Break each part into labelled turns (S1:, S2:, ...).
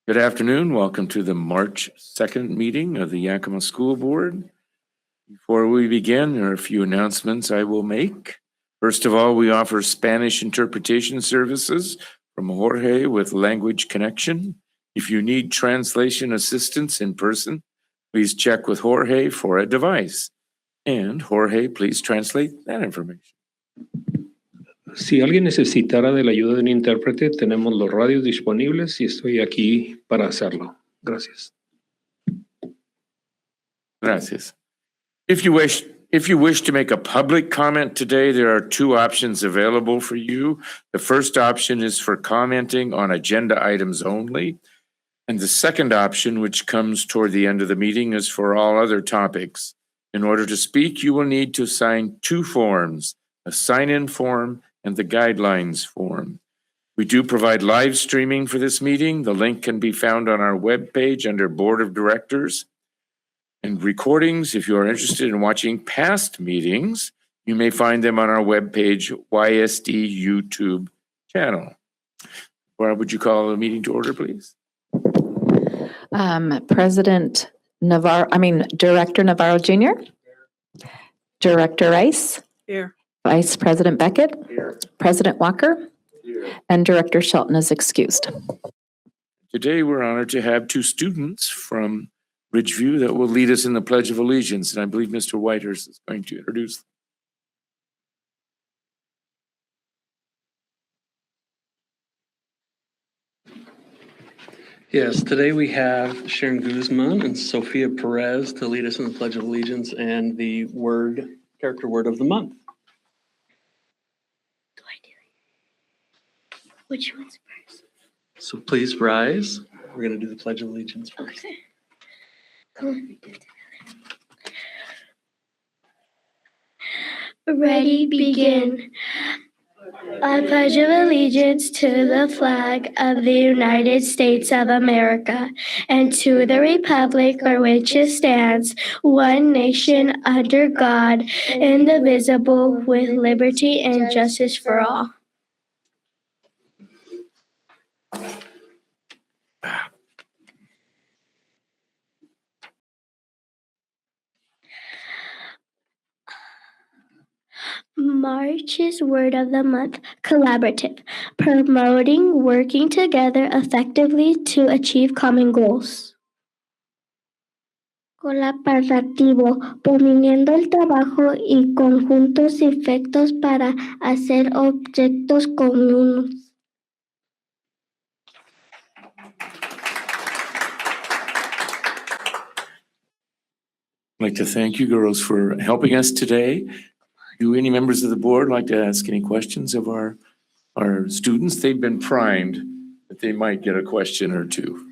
S1: Good afternoon. Welcome to the March 2nd meeting of the Yakima School Board. Before we begin, there are a few announcements I will make. First of all, we offer Spanish interpretation services from Jorge with Language Connection. If you need translation assistance in person, please check with Jorge for a device. And Jorge, please translate that information.
S2: Si alguien necesitara de la ayuda de un intérprete, tenemos los radios disponibles y estoy aquí para hacerlo. Gracias.
S1: Gracias. If you wish to make a public comment today, there are two options available for you. The first option is for commenting on agenda items only. And the second option, which comes toward the end of the meeting, is for all other topics. In order to speak, you will need to sign two forms, a sign-in form and the guidelines form. We do provide live streaming for this meeting. The link can be found on our webpage under Board of Directors. And recordings, if you are interested in watching past meetings, you may find them on our webpage, YSD YouTube channel. Where would you call the meeting to order, please?
S3: Director Navarro Jr., Director Rice,
S4: Here.
S3: Vice President Beckett,
S1: Here.
S3: President Walker,
S1: Here.
S3: and Director Shelton is excused.
S1: Today, we're honored to have two students from Ridgeview that will lead us in the Pledge of Allegiance, and I believe Mr. Whitehurst is going to introduce them.
S5: Yes, today we have Sharon Guzman and Sophia Perez to lead us in the Pledge of Allegiance and the character word of the month.
S6: Do I do it? Which one's first?
S5: So please rise. We're going to do the Pledge of Allegiance first.
S6: Okay. Come on, we do it together. Ready, begin. I pledge of allegiance to the flag of the United States of America and to the republic for which it stands, one nation under God, indivisible, with liberty and justice for all. March's word of the month, collaborative, promoting working together effectively to achieve common goals. Colaborativo, promoviendo el trabajo y conjuntos efectos para hacer objetos comunes.
S1: I'd like to thank you girls for helping us today. Do any members of the board like to ask any questions of our students? They've been primed that they might get a question or two.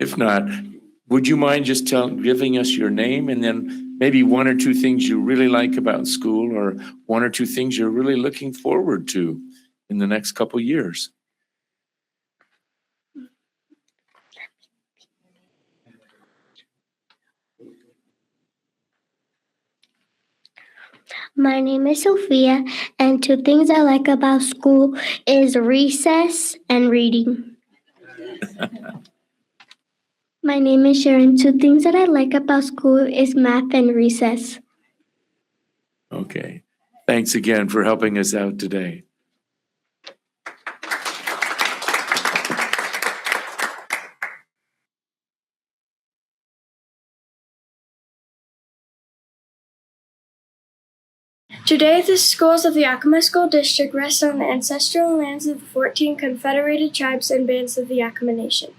S1: If not, would you mind just giving us your name and then maybe one or two things you really like about school or one or two things you're really looking forward to in the next couple years?
S6: My name is Sophia, and two things I like about school is recess and reading. My name is Sharon. Two things that I like about school is math and recess.
S1: Okay. Thanks again for helping us out today.
S7: Today, the schools of the Yakima School District rest on the ancestral lands of the 14 confederated tribes and bands of the Yakima Nation.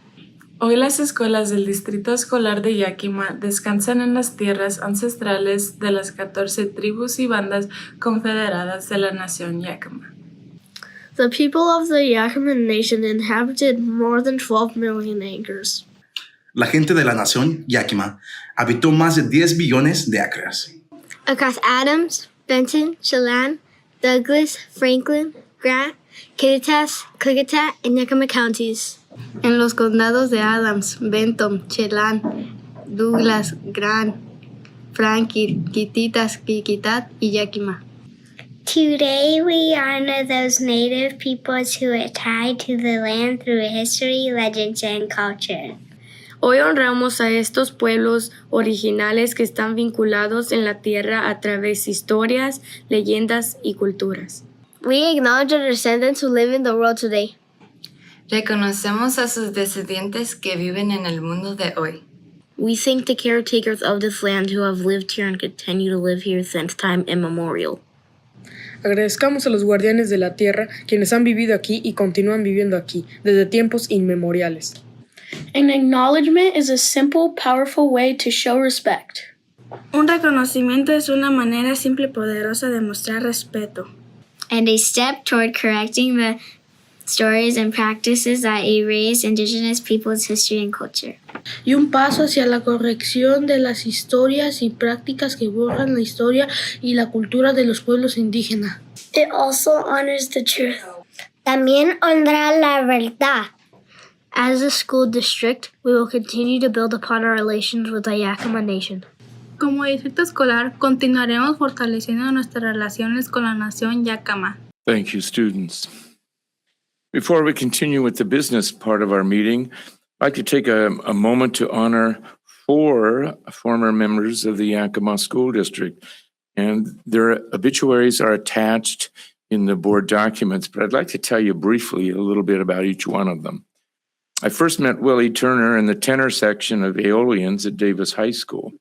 S4: Hoy las escuelas del Distrito Escolar de Yakima descansan en las tierras ancestrales de las 14 tribus y bandas confederadas de la nación Yakima.
S7: The people of the Yakima Nation inhabited more than 12 million acres.
S8: La gente de la nación Yakima habitó más de 10 billones de acres.
S6: Across Adams, Benton, Chelan, Douglas, Franklin, Grant, Kittitas, Klickitat, and Yakima counties.
S9: En los condados de Adams, Benton, Chelan, Douglas, Grant, Franklin, Kittitas, Klickitat y Yakima.
S6: Today we honor those native peoples who are tied to the land through history, legends, and culture.
S7: Hoy honramos a estos pueblos originales que están vinculados en la tierra a través de historias, leyendas y culturas.
S9: We acknowledge the descendants who live in the world today.
S4: Reconocemos a sus descendientes que viven en el mundo de hoy.
S9: We thank the caretakers of this land who have lived here and continue to live here since time immemorial.
S10: Agradezcamos a los guardianes de la tierra, quienes han vivido aquí y continúan viviendo aquí, desde tiempos inmemoriales.
S7: An acknowledgement is a simple, powerful way to show respect. Un reconocimiento es una manera simple y poderosa de mostrar respeto.
S6: And a step toward correcting the stories and practices that erase Indigenous peoples' history and culture.
S7: Y un paso hacia la corrección de las historias y prácticas que borran la historia y la cultura de los pueblos indígenas. It also honors the truth.
S6: También honra la verdad.
S9: As a school district, we will continue to build upon our relations with the Yakima Nation.
S7: Como distrito escolar, continuaremos fortaleciendo nuestras relaciones con la nación Yakima.
S1: Thank you, students. Before we continue with the business part of our meeting, I'd like to take a moment to honor 4 former members of the Yakima School District. And their obituaries are attached in the board documents, but I'd like to tell you briefly a little bit about each one of them. I first met Willie Turner in the tenor section of Aeolians at Davis High School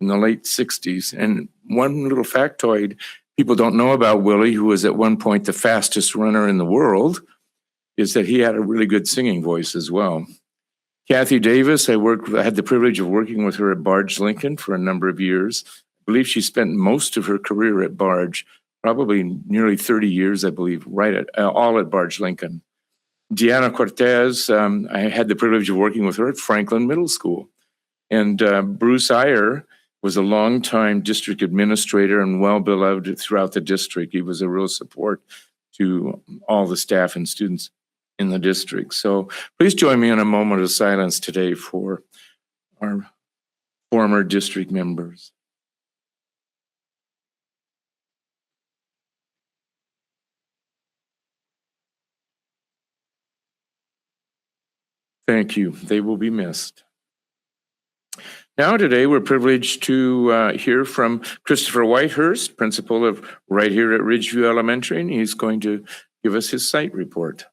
S1: in the late 60s. And one little factoid people don't know about Willie, who was at one point the fastest runner in the world, is that he had a really good singing voice as well. Kathy Davis, I had the privilege of working with her at Barge Lincoln for a number of years. I believe she spent most of her career at Barge, probably nearly 30 years, I believe, all at Barge Lincoln. Deanna Cortez, I had the privilege of working with her at Franklin Middle School. And Bruce Iyer was a longtime district administrator and well-beloved throughout the district. He was a real support to all the staff and students in the district. So please join me in a moment of silence today for our former district members. Thank you. They will be missed. Now today we're privileged to hear from Christopher Whitehurst, principal of right here at Ridgeview Elementary, and he's going to give us his site report.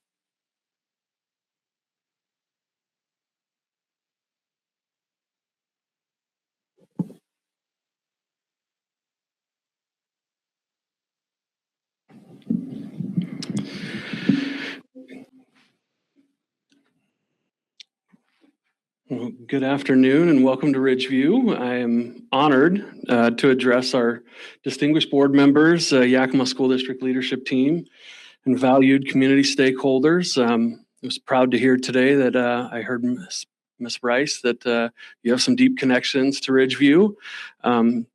S5: Well, good afternoon and welcome to Ridgeview. I am honored to address our distinguished board members, Yakima School District leadership team, and valued community stakeholders. I was proud to hear today that I heard Ms. Rice that you have some deep connections to Ridgeview.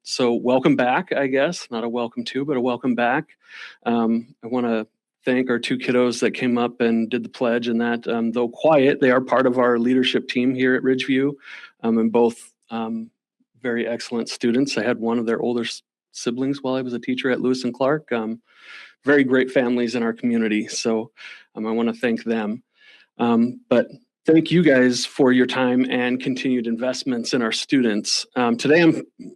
S5: So welcome back, I guess. Not a welcome to, but a welcome back. I want to thank our 2 kiddos that came up and did the pledge, and that though quiet, they are part of our leadership team here at Ridgeview, and both very excellent students. I had one of their older siblings while I was a teacher at Lewis and Clark. Very great families in our community, so I want to thank them. But thank you guys for your time and continued investments in our students. Today,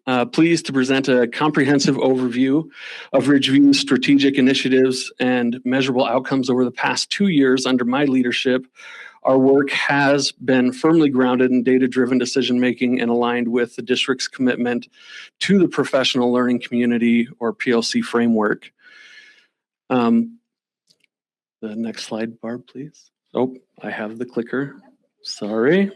S5: I'm pleased to present a comprehensive overview of Ridgeview's strategic initiatives and measurable outcomes over the past 2 years under my leadership. Our work has been firmly grounded in data-driven decision-making and aligned with the district's commitment to the professional learning community, or PLC framework. The next slide, Barb, please. Oh, I have the clicker. Sorry.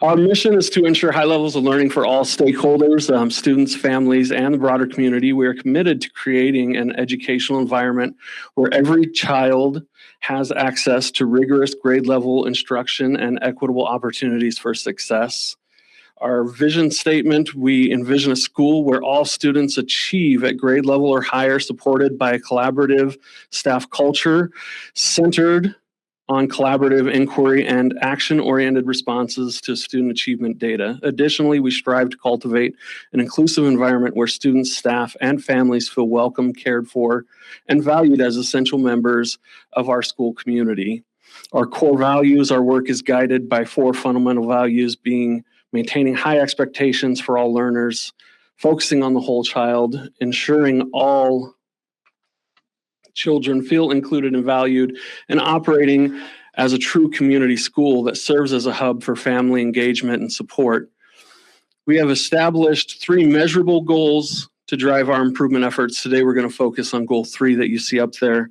S5: Our mission is to ensure high levels of learning for all stakeholders, students, families, and the broader community. We are committed to creating an educational environment where every child has access to rigorous grade level instruction and equitable opportunities for success. Our vision statement, we envision a school where all students achieve at grade level or higher, supported by a collaborative staff culture centered on collaborative inquiry and action-oriented responses to student achievement data. Additionally, we strive to cultivate an inclusive environment where students, staff, and families feel welcome, cared for, and valued as essential members of our school community. Our core values, our work is guided by 4 fundamental values, being maintaining high expectations for all learners, focusing on the whole child, ensuring all children feel included and valued, and operating as a true community school that serves as a hub for family engagement and support. We have established 3 measurable goals to drive our improvement efforts. Today, we're going to focus on goal 3 that you see up there.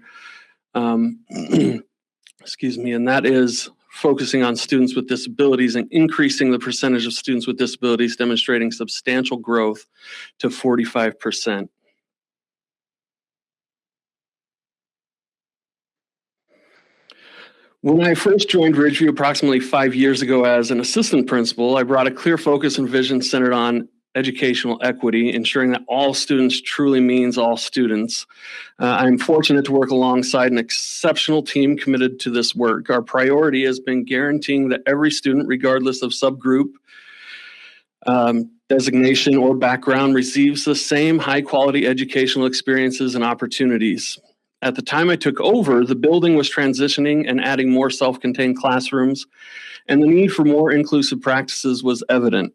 S5: Excuse me, and that is focusing on students with disabilities and increasing the percentage of students with disabilities demonstrating substantial growth to 45%. When I first joined Ridgeview approximately 5 years ago as an assistant principal, I brought a clear focus and vision centered on educational equity, ensuring that all students truly means all students. I'm fortunate to work alongside an exceptional team committed to this work. Our priority has been guaranteeing that every student, regardless of subgroup, designation, or background, receives the same high-quality educational experiences and opportunities. At the time I took over, the building was transitioning and adding more self-contained classrooms, and the need for more inclusive practices was evident.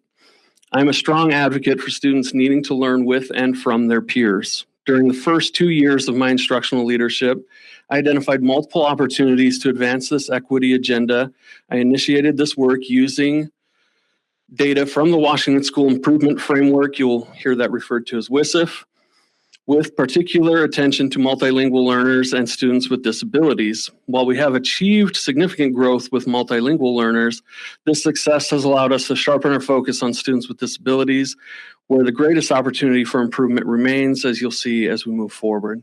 S5: I'm a strong advocate for students needing to learn with and from their peers. During the first 2 years of my instructional leadership, I identified multiple opportunities to advance this equity agenda. I initiated this work using data from the Washington School Improvement Framework, you'll hear that referred to as WSIF, with particular attention to multilingual learners and students with disabilities. While we have achieved significant growth with multilingual learners, this success has allowed us to sharpen our focus on students with disabilities, where the greatest opportunity for improvement remains, as you'll see as we move forward.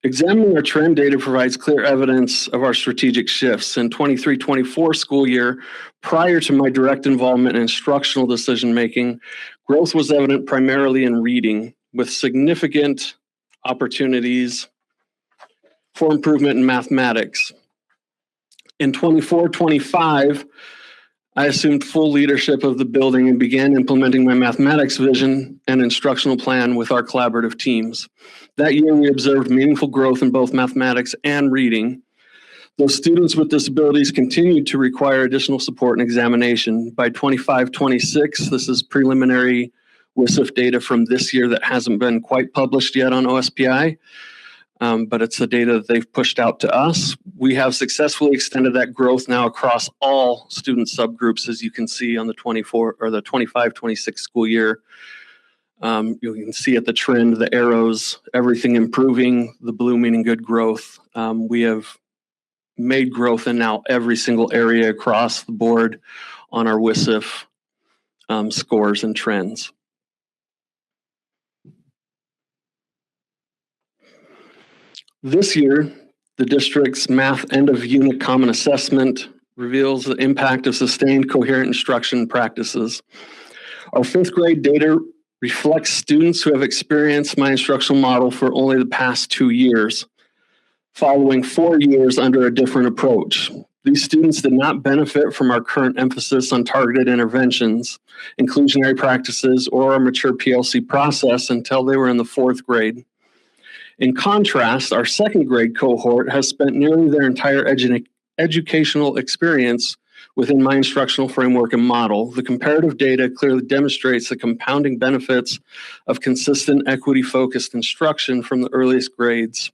S5: Examining our trend data provides clear evidence of our strategic shifts. In 23-24 school year, prior to my direct involvement in instructional decision-making, growth was evident primarily in reading, with significant opportunities for improvement in mathematics. In 24-25, I assumed full leadership of the building and began implementing my mathematics vision and instructional plan with our collaborative teams. That year, we observed meaningful growth in both mathematics and reading. Those students with disabilities continued to require additional support and examination. By 25-26, this is preliminary WSIF data from this year that hasn't been quite published yet on OSPI, but it's the data that they've pushed out to us. We have successfully extended that growth now across all student subgroups, as you can see on the 25-26 school year. You can see at the trend, the arrows, everything improving, the blue meaning good growth. We have made growth in now every single area across the board on our WSIF scores and trends. This year, the district's math end of unit common assessment reveals the impact of sustained coherent instruction practices. Our 5th grade data reflects students who have experienced my instructional model for only the past 2 years, following 4 years under a different approach. These students did not benefit from our current emphasis on targeted interventions, inclusionary practices, or our mature PLC process until they were in the 4th grade. In contrast, our 2nd grade cohort has spent nearly their entire educational experience within my instructional framework and model. The comparative data clearly demonstrates the compounding benefits of consistent equity-focused instruction from the earliest grades.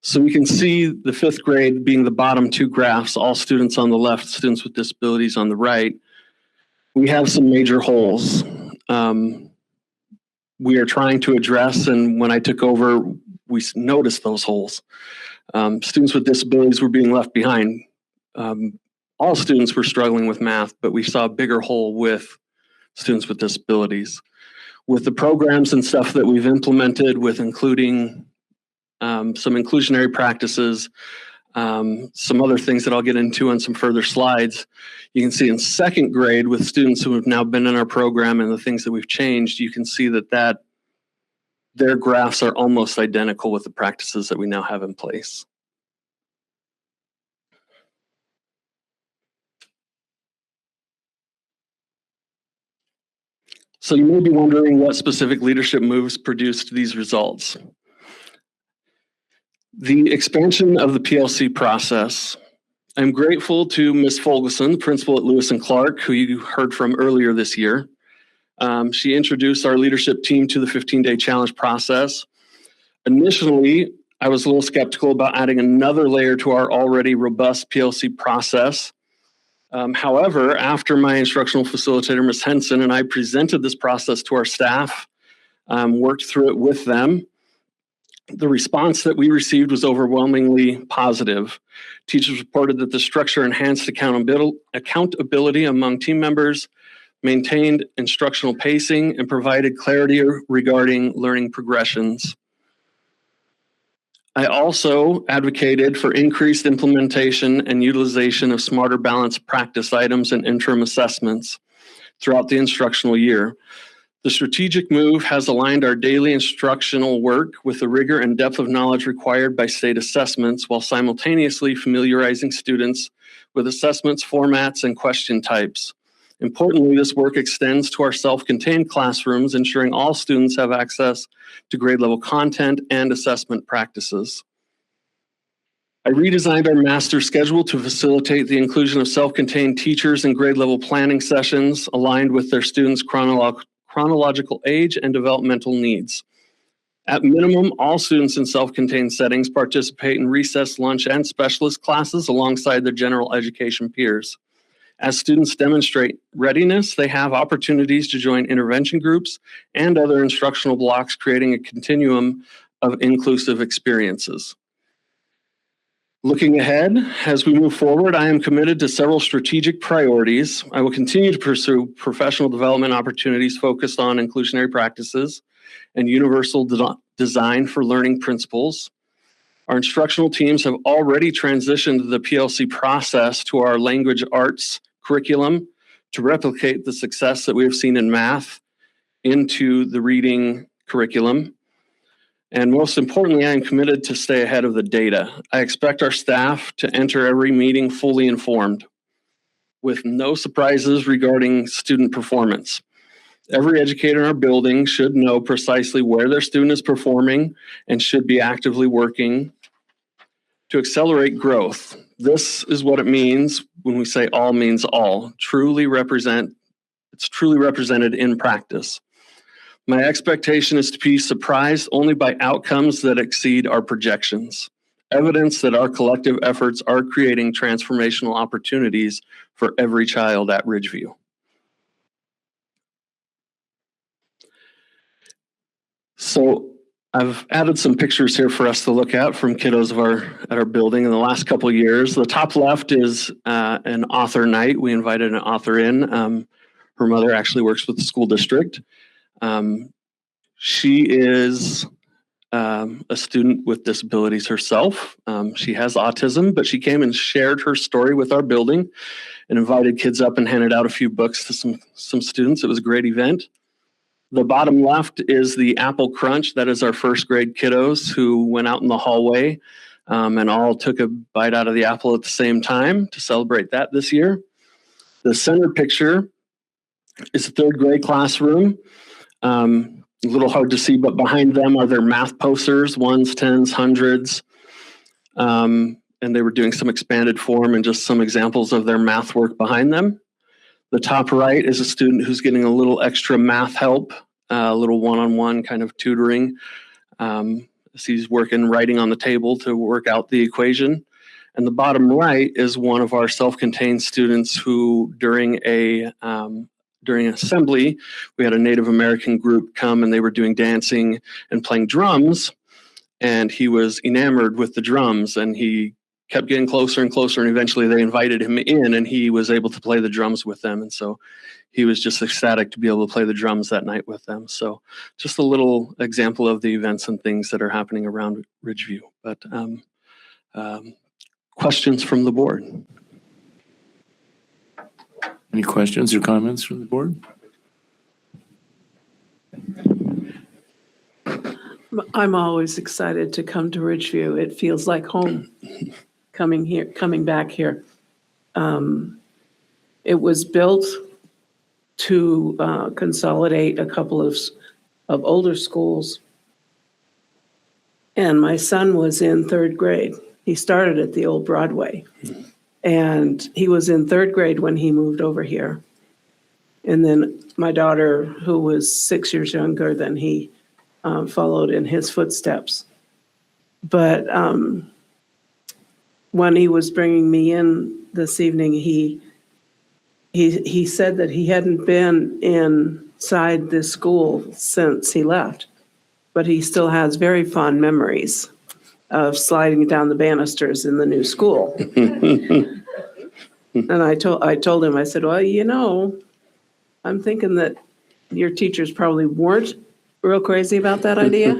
S5: So we can see the 5th grade being the bottom 2 graphs, all students on the left, students with disabilities on the right. We have some major holes. We are trying to address, and when I took over, we noticed those holes. Students with disabilities were being left behind. All students were struggling with math, but we saw a bigger hole with students with disabilities. With the programs and stuff that we've implemented, with including some inclusionary practices, some other things that I'll get into on some further slides, you can see in 2nd grade with students who have now been in our program and the things that we've changed, you can see that their graphs are almost identical with the practices that we now have in place. So you may be wondering what specific leadership moves produced these results. The expansion of the PLC process. I'm grateful to Ms. Folgeson, the principal at Lewis and Clark, who you heard from earlier this year. She introduced our leadership team to the 15-day challenge process. Initially, I was a little skeptical about adding another layer to our already robust PLC process. However, after my instructional facilitator, Ms. Henson, and I presented this process to our staff, worked through it with them, the response that we received was overwhelmingly positive. Teachers reported that the structure enhanced accountability among team members, maintained instructional pacing, and provided clarity regarding learning progressions. I also advocated for increased implementation and utilization of smarter balanced practice items and interim assessments throughout the instructional year. The strategic move has aligned our daily instructional work with the rigor and depth of knowledge required by state assessments while simultaneously familiarizing students with assessments, formats, and question types. Importantly, this work extends to our self-contained classrooms, ensuring all students have access to grade level content and assessment practices. I redesigned our master schedule to facilitate the inclusion of self-contained teachers in grade level planning sessions aligned with their students' chronological age and developmental needs. At minimum, all students in self-contained settings participate in recess, lunch, and specialist classes alongside their general education peers. As students demonstrate readiness, they have opportunities to join intervention groups and other instructional blocks, creating a continuum of inclusive experiences. Looking ahead, as we move forward, I am committed to several strategic priorities. I will continue to pursue professional development opportunities focused on inclusionary practices and universal design for learning principles. Our instructional teams have already transitioned the PLC process to our language arts curriculum to replicate the success that we have seen in math into the reading curriculum. And most importantly, I am committed to stay ahead of the data. I expect our staff to enter every meeting fully informed, with no surprises regarding student performance. Every educator in our building should know precisely where their student is performing and should be actively working to accelerate growth. This is what it means when we say all means all. It's truly represented in practice. My expectation is to be surprised only by outcomes that exceed our projections, evidence that our collective efforts are creating transformational opportunities for every child at Ridgeview. So I've added some pictures here for us to look at from kiddos at our building in the last couple of years. The top left is an author night. We invited an author in. Her mother actually works with the school district. She is a student with disabilities herself. She has autism, but she came and shared her story with our building and invited kids up and handed out a few books to some students. It was a great event. The bottom left is the Apple Crunch. That is our first grade kiddos who went out in the hallway and all took a bite out of the apple at the same time to celebrate that this year. The center picture is a third grade classroom. A little hard to see, but behind them are their math posters, ones, tens, hundreds. And they were doing some expanded form and just some examples of their math work behind them. The top right is a student who's getting a little extra math help, a little one-on-one kind of tutoring. He's writing on the table to work out the equation. And the bottom right is one of our self-contained students who during assembly, we had a Native American group come and they were doing dancing and playing drums. And he was enamored with the drums and he kept getting closer and closer, and eventually they invited him in and he was able to play the drums with them. And so he was just ecstatic to be able to play the drums that night with them. So just a little example of the events and things that are happening around Ridgeview. But questions from the board?
S1: Any questions or comments from the board?
S11: I'm always excited to come to Ridgeview. It feels like home coming back here. It was built to consolidate a couple of older schools. And my son was in 3rd grade. He started at the old Broadway. And he was in 3rd grade when he moved over here. And then my daughter, who was 6 years younger than he, followed in his footsteps. But when he was bringing me in this evening, he said that he hadn't been inside this school since he left, but he still has very fond memories of sliding down the banisters in the new school. And I told him, I said, well, you know, I'm thinking that your teachers probably weren't real crazy about that idea,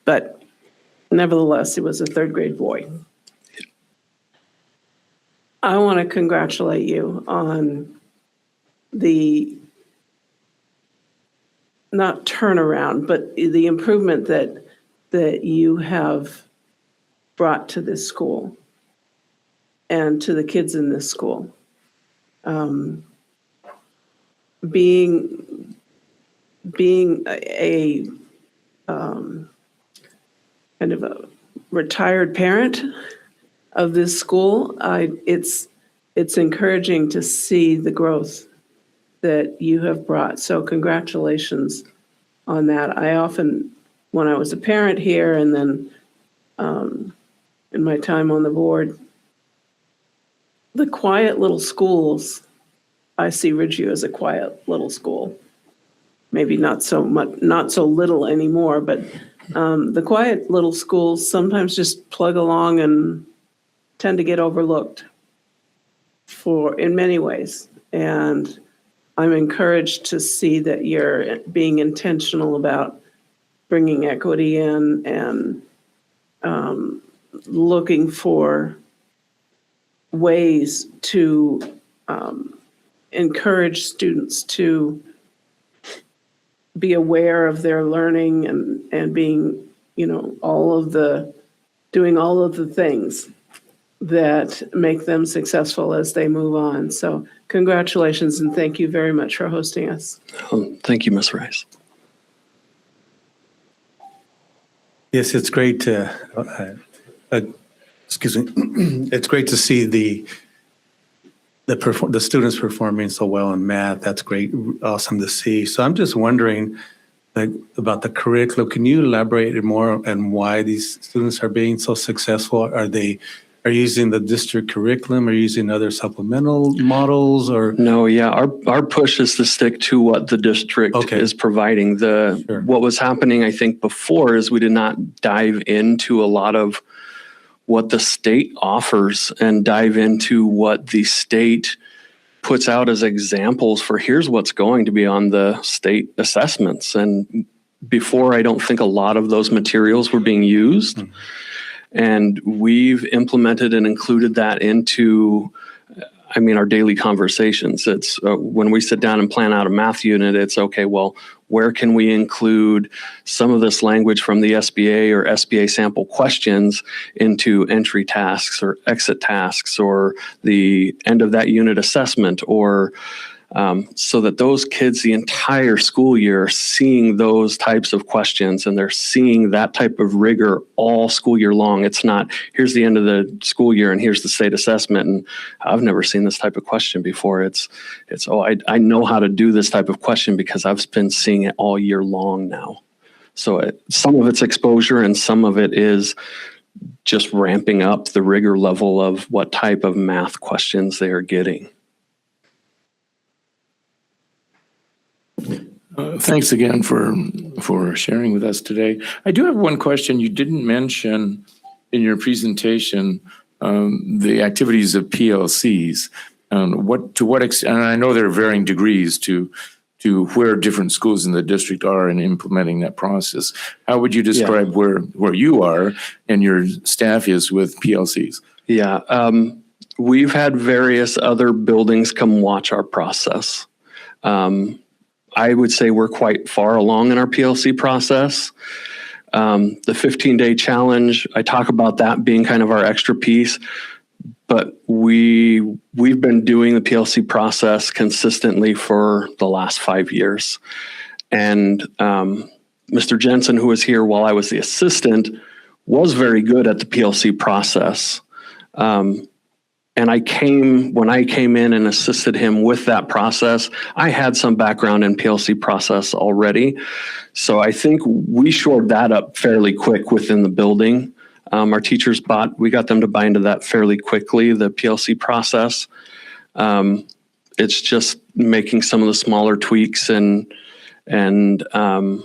S11: but nevertheless, it was a 3rd grade boy. I want to congratulate you on the, not turnaround, but the improvement that you have brought to this school and to the kids in this school. Being a kind of a retired parent of this school, it's encouraging to see the growth that you have brought. So congratulations on that. I often, when I was a parent here and then in my time on the board, the quiet little schools, I see Ridgeview as a quiet little school. Maybe not so little anymore, but the quiet little schools sometimes just plug along and tend to get overlooked in many ways. And I'm encouraged to see that you're being intentional about bringing equity in and looking for ways to encourage students to be aware of their learning and being, you know, doing all of the things that make them successful as they move on. So congratulations and thank you very much for hosting us.
S5: Thank you, Ms. Rice.
S12: Yes, it's great to, excuse me, it's great to see the students performing so well in math. That's great, awesome to see. So I'm just wondering about the curriculum. Can you elaborate more on why these students are being so successful? Are you using the district curriculum or using other supplemental models or?
S5: No, yeah, our push is to stick to what the district is providing.
S12: Sure.
S5: What was happening, I think, before is we did not dive into a lot of what the state offers and dive into what the state puts out as examples for here's what's going to be on the state assessments. And before, I don't think a lot of those materials were being used. Mm-hmm. And we've implemented and included that into, our daily conversations. It's when we sit down and plan out a math unit, it's okay, well, where can we include some of this language from the SBA or SBA sample questions into entry tasks or exit tasks or the end of that unit assessment or so that those kids the entire school year are seeing those types of questions and they're seeing that type of rigor all school year long. It's not, here's the end of the school year and here's the state assessment. And I've never seen this type of question before. It's I know how to do this type of question because I've been seeing it all year long now. So some of it's exposure and some of it is just ramping up the rigor level of what type of math questions they are getting.
S1: Thanks again for sharing with us today. I do have one question. You didn't mention in your presentation the activities of PLCs. To what extent? And I know there are varying degrees to where different schools in the district are in implementing that process. How would you describe where you are and your staff is with PLCs?
S5: Yeah, we've had various other buildings come watch our process. I would say we're quite far along in our PLC process. The 15-day challenge, I talk about that being kind of our extra piece, but we've been doing the PLC process consistently for the last 5 years. And Mr. Jensen, who was here while I was the assistant, was very good at the PLC process. And when I came in and assisted him with that process, I had some background in PLC process already. So I think we shored that up fairly quick within the building. Our teachers we got them to buy into that fairly quickly, the PLC process. It's just making some of the smaller tweaks and the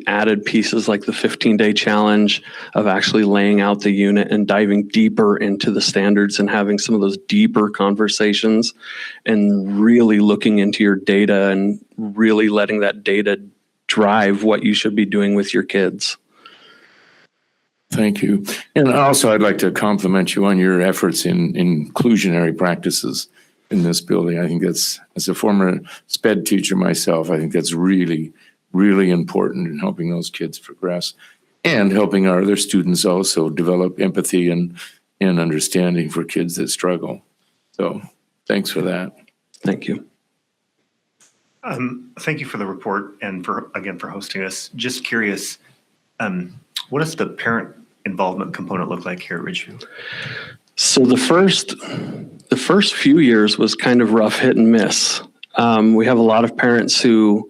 S5: added pieces like the 15-day challenge of actually laying out the unit and diving deeper into the standards and having some of those deeper conversations and really looking into your data and really letting that data drive what you should be doing with your kids.
S1: Thank you. And also, I'd like to compliment you on your efforts in inclusionary practices in this building. I think that's, as a former SPED teacher myself, I think that's really, really important in helping those kids progress and helping our other students also develop empathy and understanding for kids that struggle. So thanks for that.
S5: Thank you.
S13: Thank you for the report and for hosting us. Just curious, what does the parent involvement component look like here at Ridgeview?
S5: So the first few years was kind of rough hit and miss. We have a lot of parents who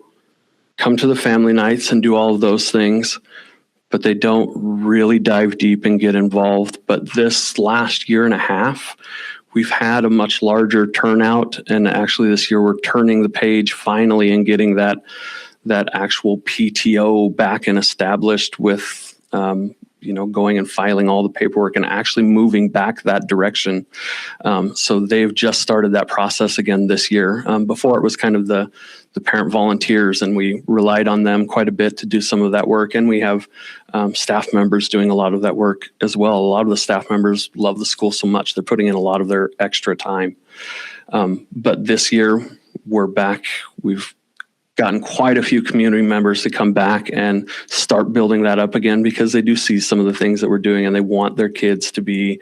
S5: come to the family nights and do all of those things, but they don't really dive deep and get involved. But this last year and a half, we've had a much larger turnout. And actually this year we're turning the page finally and getting that actual PTO back and established with, going and filing all the paperwork and actually moving back that direction. So they've just started that process again this year. Before it was kind of the parent volunteers, and we relied on them quite a bit to do some of that work. And we have staff members doing a lot of that work as well. A lot of the staff members love the school so much, they're putting in a lot of their extra time. But this year we're back. We've gotten quite a few community members to come back and start building that up again because they do see some of the things that we're doing and they want their kids to be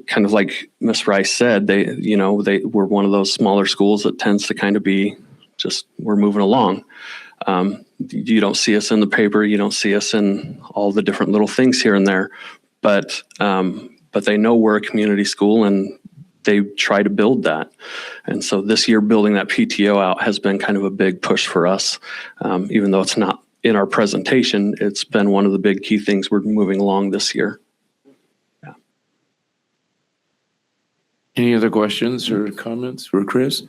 S5: kind of like Ms. Rice said, we're one of those smaller schools that tends to kind of be just, we're moving along. You don't see us in the paper. You don't see us in all the different little things here and there, but they know we're a community school and they try to build that. And so this year, building that PTO out has been kind of a big push for us. Even though it's not in our presentation, it's been one of the big key things we're moving along this year. Yeah.
S1: Any other questions or comments for Chris?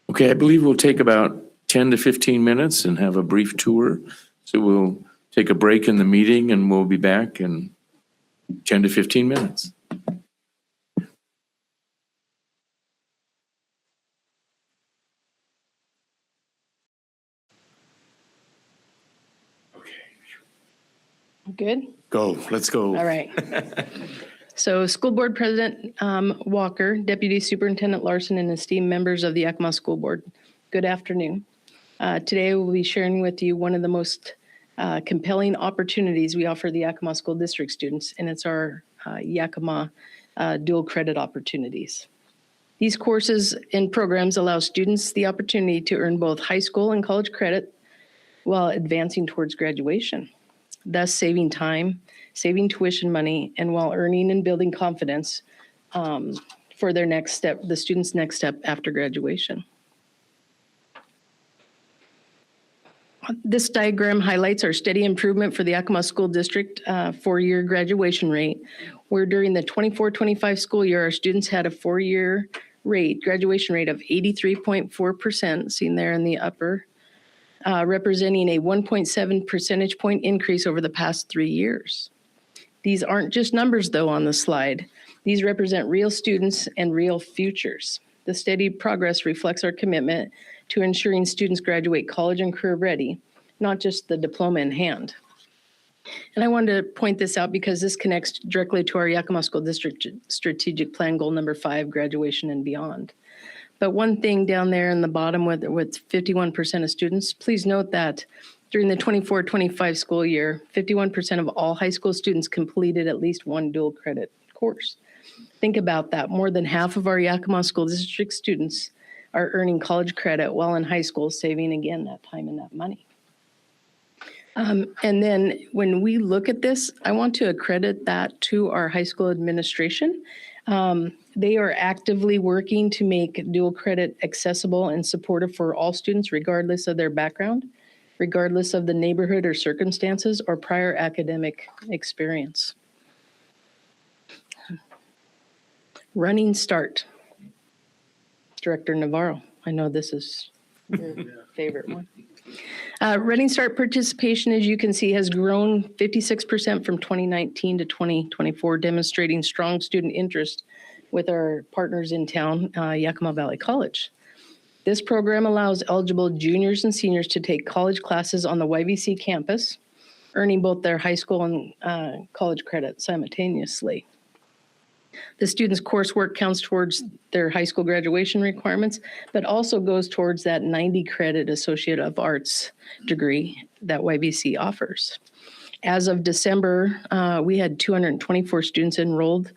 S1: Okay, I believe we'll take about 10 to 15 minutes and have a brief tour. So we'll take a break in the meeting and we'll be back in 10 to 15 minutes.
S14: Good?
S1: Go, let's go.
S14: All right. So School Board President Walker, Deputy Superintendent Larson, and esteemed members of the Yakima School Board, good afternoon. Today we'll be sharing with you one of the most compelling opportunities we offer the Yakima School District students, and it's our Yakima dual credit opportunities. These courses and programs allow students the opportunity to earn both high school and college credit while advancing towards graduation, thus saving time, saving tuition money, and while earning and building confidence for their next step, the student's next step after graduation. This diagram highlights our steady improvement for the Yakima School District four-year graduation rate, where during the 24-25 school year, our students had a four-year graduation rate of 83.4%, seen there in the upper, representing a 1.7 percentage point increase over the past 3 years. These aren't just numbers, though, on the slide. These represent real students and real futures. The steady progress reflects our commitment to ensuring students graduate college and career ready, not just the diploma in hand. And I wanted to point this out because this connects directly to our Yakima School District Strategic Plan Goal number 5, graduation and beyond. But one thing down there in the bottom with 51% of students, please note that during the 24-25 school year, 51% of all high school students completed at least one dual credit course. Think about that. More than half of our Yakima School District students are earning college credit while in high school, saving again that time and that money. And then when we look at this, I want to accredit that to our high school administration. They are actively working to make dual credit accessible and supportive for all students, regardless of their background, regardless of the neighborhood or circumstances or prior academic experience. Running Start. Director Navarro, I know this is your favorite one. Running Start participation, as you can see, has grown 56% from 2019 to 2024, demonstrating strong student interest with our partners in town, Yakima Valley College. This program allows eligible juniors and seniors to take college classes on the YVC campus, earning both their high school and college credit simultaneously. The students' coursework counts towards their high school graduation requirements, but also goes towards that 90 credit Associate of Arts degree that YVC offers. As of December, we had 224 students enrolled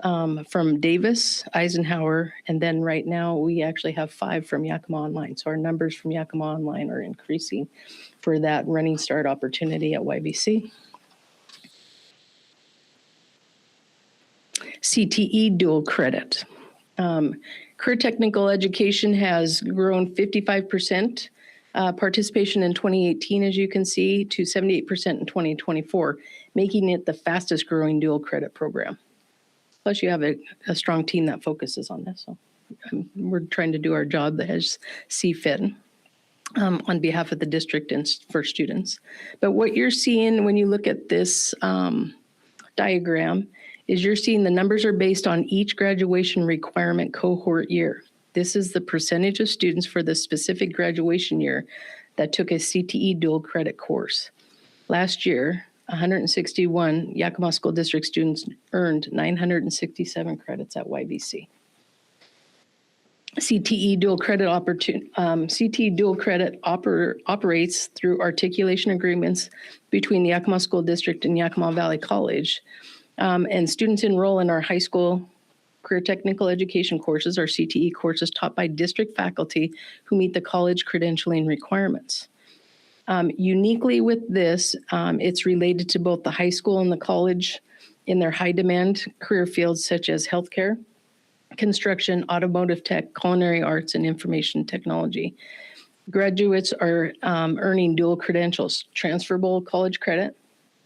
S14: from Davis, Eisenhower, and then right now we actually have 5 from Yakima Online. So our numbers from Yakima Online are increasing for that Running Start opportunity at YVC. CTE dual credit. Career technical education has grown 55% participation in 2018, as you can see, to 78% in 2024, making it the fastest growing dual credit program. Plus, you have a strong team that focuses on this. So we're trying to do our job as see fit on behalf of the district and for students. But what you're seeing when you look at this diagram is you're seeing the numbers are based on each graduation requirement cohort year. This is the percentage of students for the specific graduation year that took a CTE dual credit course. Last year, 161 Yakima School District students earned 967 credits at YVC. CTE dual credit operates through articulation agreements between the Yakima School District and Yakima Valley College. And students enroll in our high school career technical education courses, or CTE courses, taught by district faculty who meet the college credentialing requirements. Uniquely with this, it's related to both the high school and the college in their high demand career fields such as healthcare, construction, automotive tech, culinary arts, and information technology. Graduates are earning dual credentials, transferable college credit,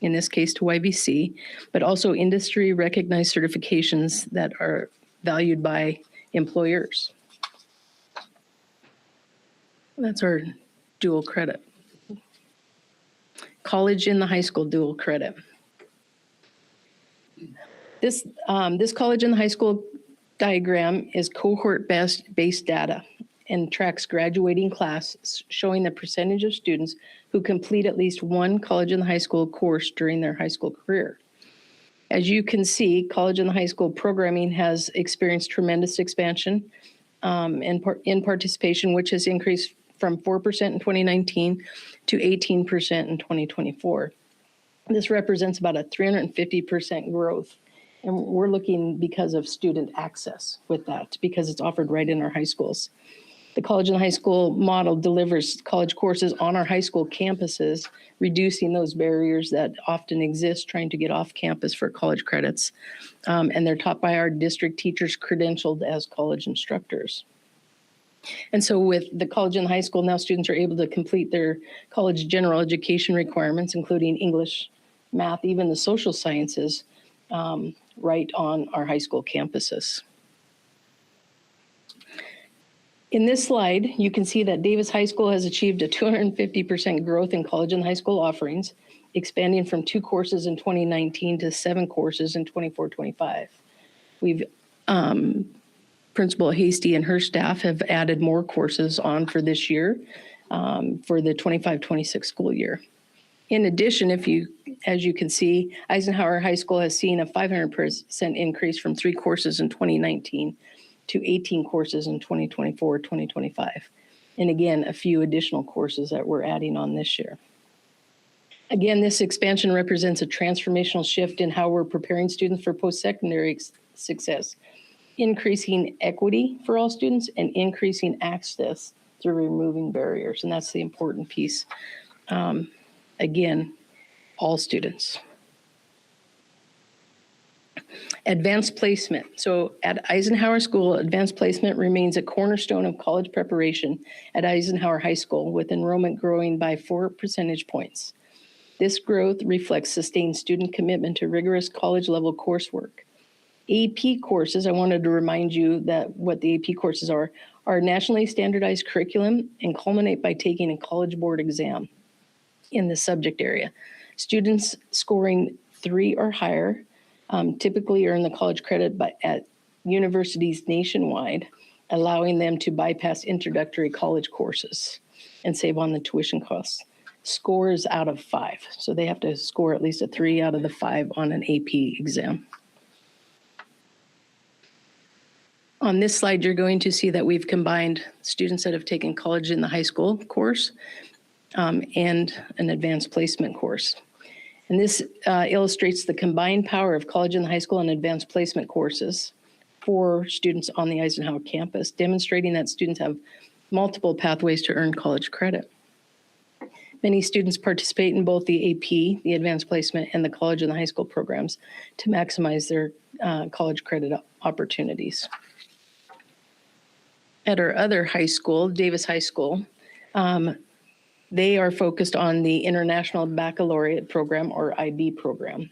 S14: in this case to YVC, but also industry recognized certifications that are valued by employers. That's our dual credit. College in the high school dual credit. This college in the high school diagram is cohort-based data and tracks graduating class, showing the percentage of students who complete at least one college in the high school course during their high school career. As you can see, college in the high school programming has experienced tremendous expansion in participation, which has increased from 4% in 2019 to 18% in 2024. This represents about a 350% growth. And we're looking because of student access with that, because it's offered right in our high schools. The college and high school model delivers college courses on our high school campuses, reducing those barriers that often exist trying to get off campus for college credits. And they're taught by our district teachers credentialed as college instructors. And so with the college and high school, now students are able to complete their college general education requirements, including English, math, even the social sciences, right on our high school campuses. In this slide, you can see that Davis High School has achieved a 250% growth in college and high school offerings, expanding from 2 courses in 2019 to 7 courses in 24-25. We've, Principal Hasty and her staff have added more courses on for this year, for the 25-26 school year. In addition, as you can see, Eisenhower High School has seen a 500% increase from 3 courses in 2019 to 18 courses in 2024-2025. And again, a few additional courses that we're adding on this year. Again, this expansion represents a transformational shift in how we're preparing students for post-secondary success, increasing equity for all students, and increasing access through removing barriers. And that's the important piece. Again, all students. Advanced placement. So at Eisenhower School, advanced placement remains a cornerstone of college preparation at Eisenhower High School, with enrollment growing by 4 percentage points. This growth reflects sustained student commitment to rigorous college-level coursework. AP courses, I wanted to remind you that what the AP courses are nationally standardized curriculum and culminate by taking a college board exam in the subject area. Students scoring 3 or higher typically earn the college credit at universities nationwide, allowing them to bypass introductory college courses and save on the tuition costs. Scores out of 5. So they have to score at least a 3 out of the 5 on an AP exam. On this slide, you're going to see that we've combined students that have taken college in the high school course and an advanced placement course. And this illustrates the combined power of college in the high school and advanced placement courses for students on the Eisenhower campus, demonstrating that students have multiple pathways to earn college credit. Many students participate in both the AP, the advanced placement, and the college and the high school programs to maximize their college credit opportunities. At our other high school, Davis High School, they are focused on the International Baccalaureate Program, or IB program,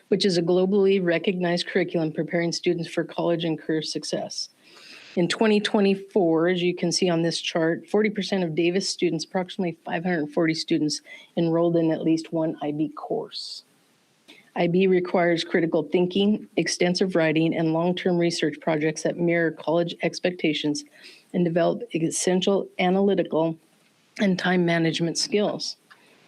S14: which is a globally recognized curriculum preparing students for college and career success. In 2024, as you can see on this chart, 40% of Davis students, approximately 540 students, enrolled in at least one IB course. IB requires critical thinking, extensive writing, and long-term research projects that mirror college expectations and develop essential analytical and time management skills.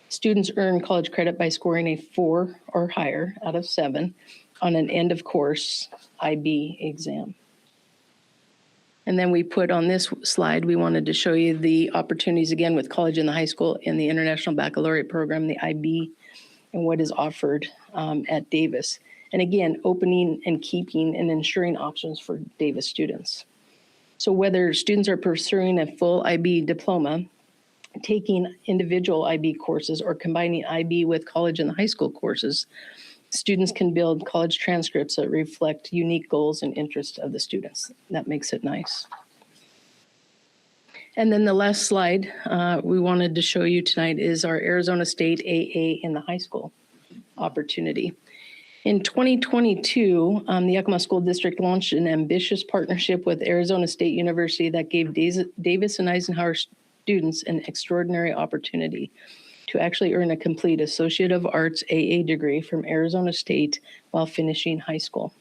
S14: Students earn college credit by scoring a 4 or higher out of 7 on an end-of-course IB exam. And then we put on this slide, we wanted to show you the opportunities again with college in the high school in the International Baccalaureate Program, the IB, and what is offered at Davis. And again, opening and keeping and ensuring options for Davis students. So whether students are pursuing a full IB diploma, taking individual IB courses, or combining IB with college and high school courses, students can build college transcripts that reflect unique goals and interests of the students. That makes it nice. And then the last slide we wanted to show you tonight is our Arizona State AA in the high school opportunity. In 2022, the Yakima School District launched an ambitious partnership with Arizona State University that gave Davis and Eisenhower students an extraordinary opportunity to actually earn a complete Associate of Arts AA degree from Arizona State while finishing high school.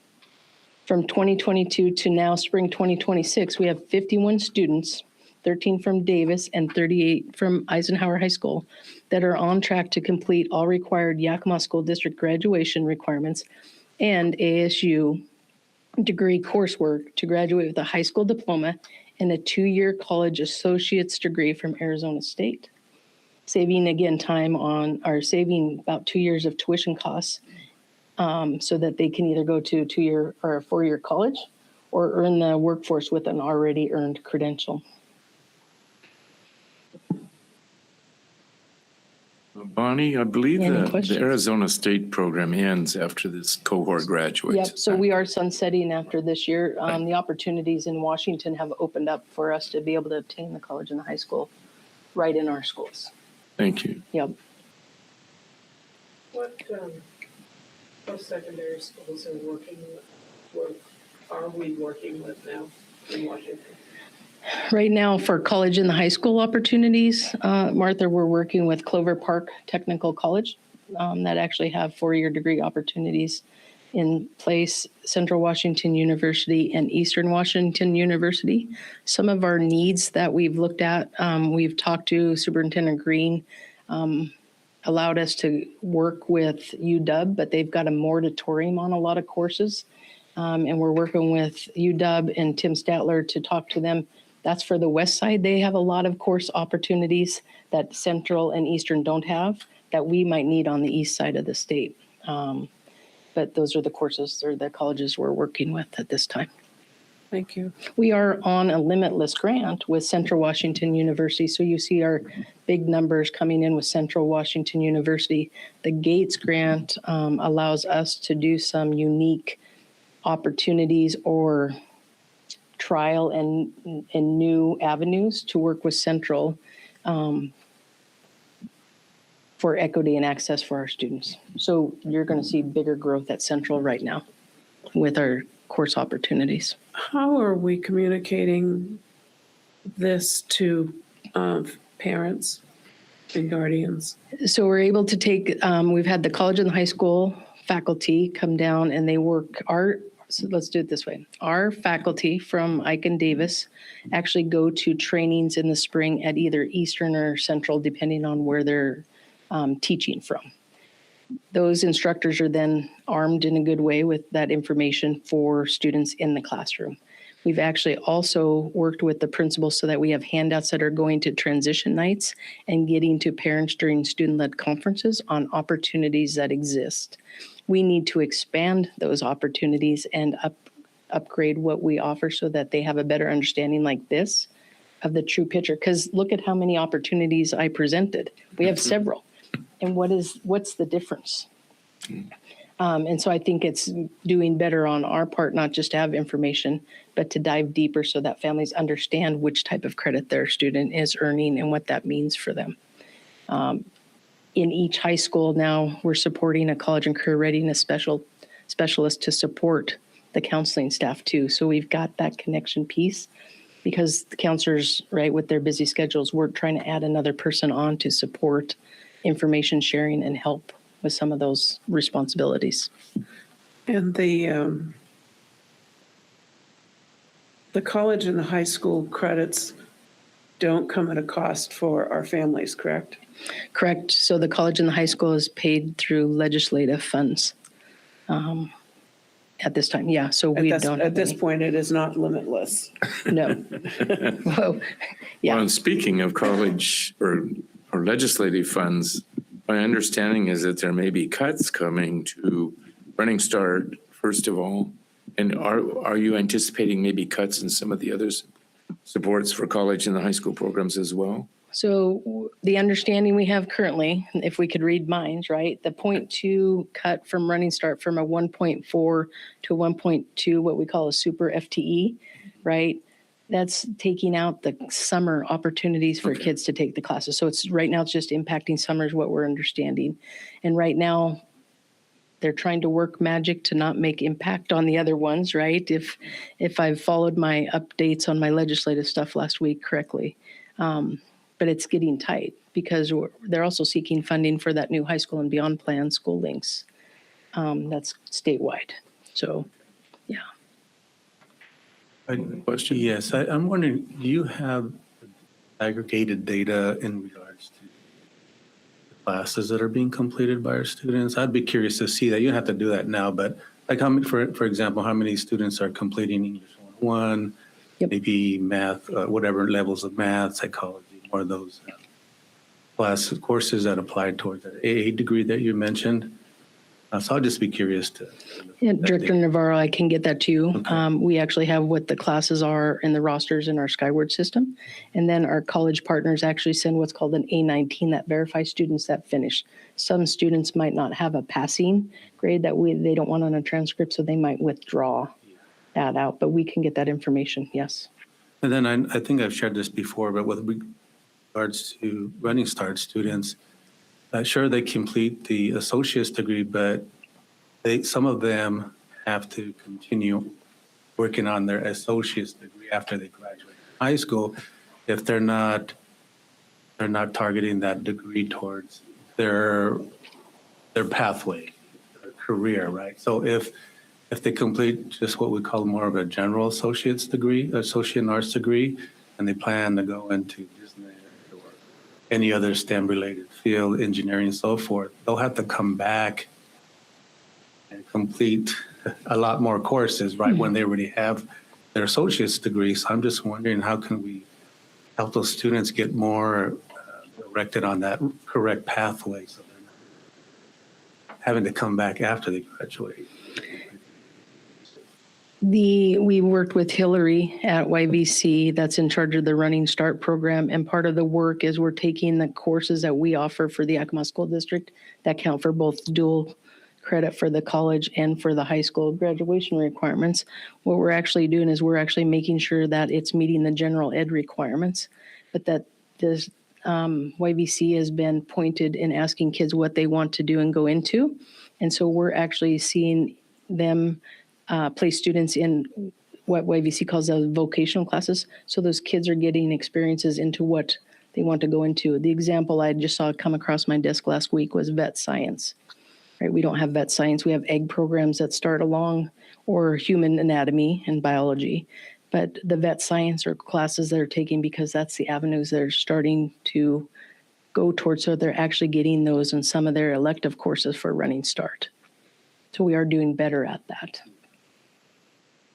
S14: From 2022 to now, spring 2026, we have 51 students, 13 from Davis and 38 from Eisenhower High School, that are on track to complete all required Yakima School District graduation requirements and ASU degree coursework to graduate with a high school diploma and a 2-year college associate's degree from Arizona State. Saving again time on, or saving about 2 years of tuition costs so that they can either go to a 2-year or a 4-year college or earn the workforce with an already earned credential.
S1: Bonnie, I believe
S14: Any
S1: the
S14: questions?
S1: Arizona State program ends after this cohort graduates.
S14: Yep, so we are sunsetting after this year. The opportunities in Washington have opened up for us to be able to obtain the college and the high school right in our schools.
S1: Thank you.
S14: Yep.
S15: What post-secondary schools are we working with now in Washington?
S14: Right now, for college and the high school opportunities, Martha, we're working with Clover Park Technical College that actually have 4-year degree opportunities in place, Central Washington University and Eastern Washington University. Some of our needs that we've looked at, we've talked to Superintendent Green, allowed us to work with UW, but they've got a moratorium on a lot of courses. And we're working with UW and Tim Statler to talk to them. That's for the west side. They have a lot of course opportunities that Central and Eastern don't have that we might need on the east side of the state. but those are the courses or the colleges we're working with at this time.
S11: Thank you.
S14: We are on a limitless grant with Central Washington University. So you see our big numbers coming in with Central Washington University. The Gates grant allows us to do some unique opportunities or trial and new avenues to work with Central for equity and access for our students. So you're going to see bigger growth at Central right now with our course opportunities.
S11: How are we communicating this to parents and guardians?
S14: So we're able to take, we've had the college and the high school faculty come down and they work so let's do it this way. Our faculty from Ike and Davis actually go to trainings in the spring at either Eastern or Central, depending on where they're teaching from. Those instructors are then armed in a good way with that information for students in the classroom. We've actually also worked with the principals so that we have handouts that are going to transition nights and getting to parents during student-led conferences on opportunities that exist. We need to expand those opportunities and upgrade what we offer so that they have a better understanding like this of the true picture. Because look at how many opportunities I presented. We have several. And what's the difference? And so I think it's doing better on our part, not just to have information, but to dive deeper so that families understand which type of credit their student is earning and what that means for them. In each high school now, we're supporting a college and career readiness specialist to support the counseling staff too. So we've got that connection piece because the counselors, right, with their busy schedules, we're trying to add another person on to support information sharing and help with some of those responsibilities.
S11: And the college and the high school credits don't come at a cost for our families, correct?
S14: Correct. So the college and the high school is paid through legislative funds at this time. Yeah. So we don't.
S11: At this point, it is not limitless.
S14: No. Well, yeah.
S1: Well, and speaking of college or legislative funds, my understanding is that there may be cuts coming to Running Start, first of all. And are you anticipating maybe cuts in some of the other supports for college and the high school programs as well?
S14: So the understanding we have currently, if we could read minds, right? The 0.2 cut from Running Start from a 1.4 to 1.2, what we call a super FTE, right? That's taking out the summer opportunities for kids to take the classes. So it's right now it's just impacting summers, what we're understanding. And right now they're trying to work magic to not make impact on the other ones, right? If I've followed my updates on my legislative stuff last week correctly. But it's getting tight because they're also seeking funding for that new high school and beyond plan, School Links. That's statewide. So, yeah.
S1: Question?
S12: Yes, I'm wondering, do you have aggregated data in regards to the classes that are being completed by our students? I'd be curious to see that. You don't have to do that now, but like how many, for example, how many students are completing English 101, maybe math, whatever levels of math, psychology, or those courses that apply towards the AA degree that you mentioned. So I'll just be curious to.
S14: Yeah, Director Navarro, I can get that to you. Okay. We actually have what the classes are in the rosters in our Skyward system. And then our college partners actually send what's called an A19 that verifies students that finish. Some students might not have a passing grade that they don't want on a transcript, so they might withdraw that out. But we can get that information, yes.
S12: And then I think I've shared this before, but with regards to Running Start students, sure, they complete the associate's degree, but some of them have to continue working on their associate's degree after they graduate high school if they're not targeting that degree towards their pathway, their career, right? So if they complete just what we call more of a general associate's degree, associate in arts degree, and they plan to go into business or any other STEM-related field, engineering and so forth, they'll have to come back and complete a lot more courses, right, when they already have their associate's degree. So I'm just wondering, how can we help those students get more directed on that correct pathway so they're not having to come back after they graduate?
S14: We worked with Hillary at YVC that's in charge of the Running Start program. And part of the work is we're taking the courses that we offer for the Yakima School District that count for both dual credit for the college and for the high school graduation requirements. What we're actually doing is we're actually making sure that it's meeting the general ed requirements, but that this YVC has been pointed in asking kids what they want to do and go into. And so we're actually seeing them place students in what YVC calls those vocational classes. So those kids are getting experiences into what they want to go into. The example I just saw come across my desk last week was vet science. Right? We don't have vet science. We have egg programs that start along, or human anatomy and biology. But the vet science are classes that are taking because that's the avenues that are starting to go towards. So they're actually getting those in some of their elective courses for Running Start. So we are doing better at that.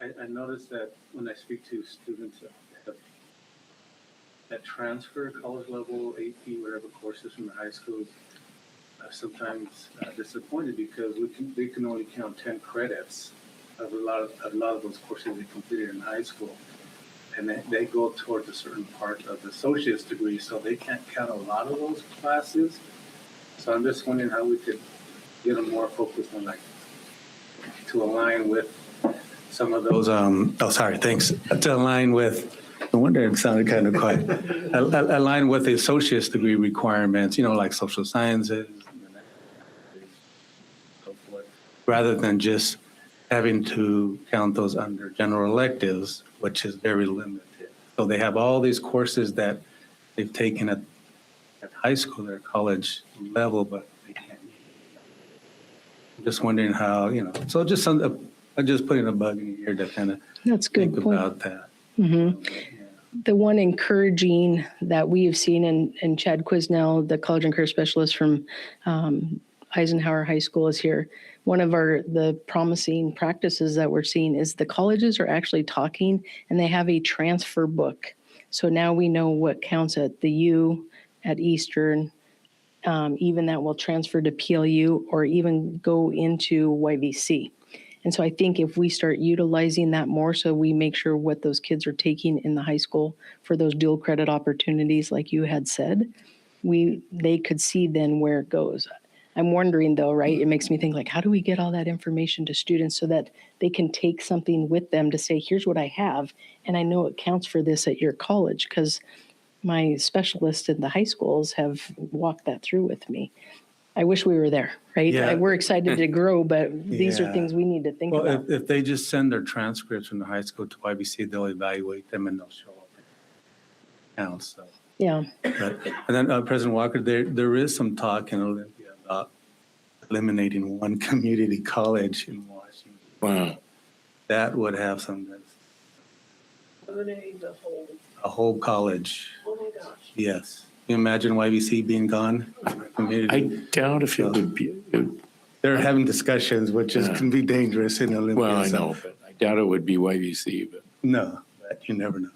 S12: I noticed that when I speak to students that transfer college level, AP, whatever courses from the high schools, sometimes disappointed because they can only count 10 credits of a lot of those courses they completed in high school, and they go towards a certain part of the associate's degree, so they can't count a lot of those classes. So I'm just wondering how we could get them more focused on to align with some of those. To align with. No wonder it sounded kind of quiet. Align with the associate's degree requirements, like social sciences, so forth, rather than just having to count those under general electives, which is very limited. So they have all these courses that they've taken at high school or college level, but they can't. I'm just wondering how, so just I'm just putting a bug in your ear to kind of think about that.
S14: Mm-hmm. The one encouraging that we have seen in Chad Quisnell, the college and career specialist from Eisenhower High School, is here. One of the promising practices that we're seeing is the colleges are actually talking, and they have a transfer book. So now we know what counts at the U, at Eastern, even that will transfer to PLU or even go into YVC. And so I think if we start utilizing that more, so we make sure what those kids are taking in the high school for those dual credit opportunities, like you had said, they could see then where it goes. I'm wondering though, right? It makes me think how do we get all that information to students so that they can take something with them to say, here's what I have, and I know it counts for this at your college, because my specialists in the high schools have walked that through with me. I wish we were there, right?
S12: Yeah.
S14: We're excited to grow, but these are things we need to think about.
S12: If they just send their transcripts from the high school to YBC, they'll evaluate them and they'll show up in counts. So.
S14: Yeah.
S12: And then President Walker, there is some talk in Olympia about eliminating one community college in Washington.
S1: Wow.
S12: That would have some.
S15: Eliminating the whole.
S12: A whole college.
S15: Oh my gosh.
S12: Yes. Can you imagine YBC being gone?
S1: I doubt if it would be.
S12: They're having discussions, which can be dangerous in Olympia.
S1: Well, I know, but I doubt it would be YVC. But
S12: no, but you never know.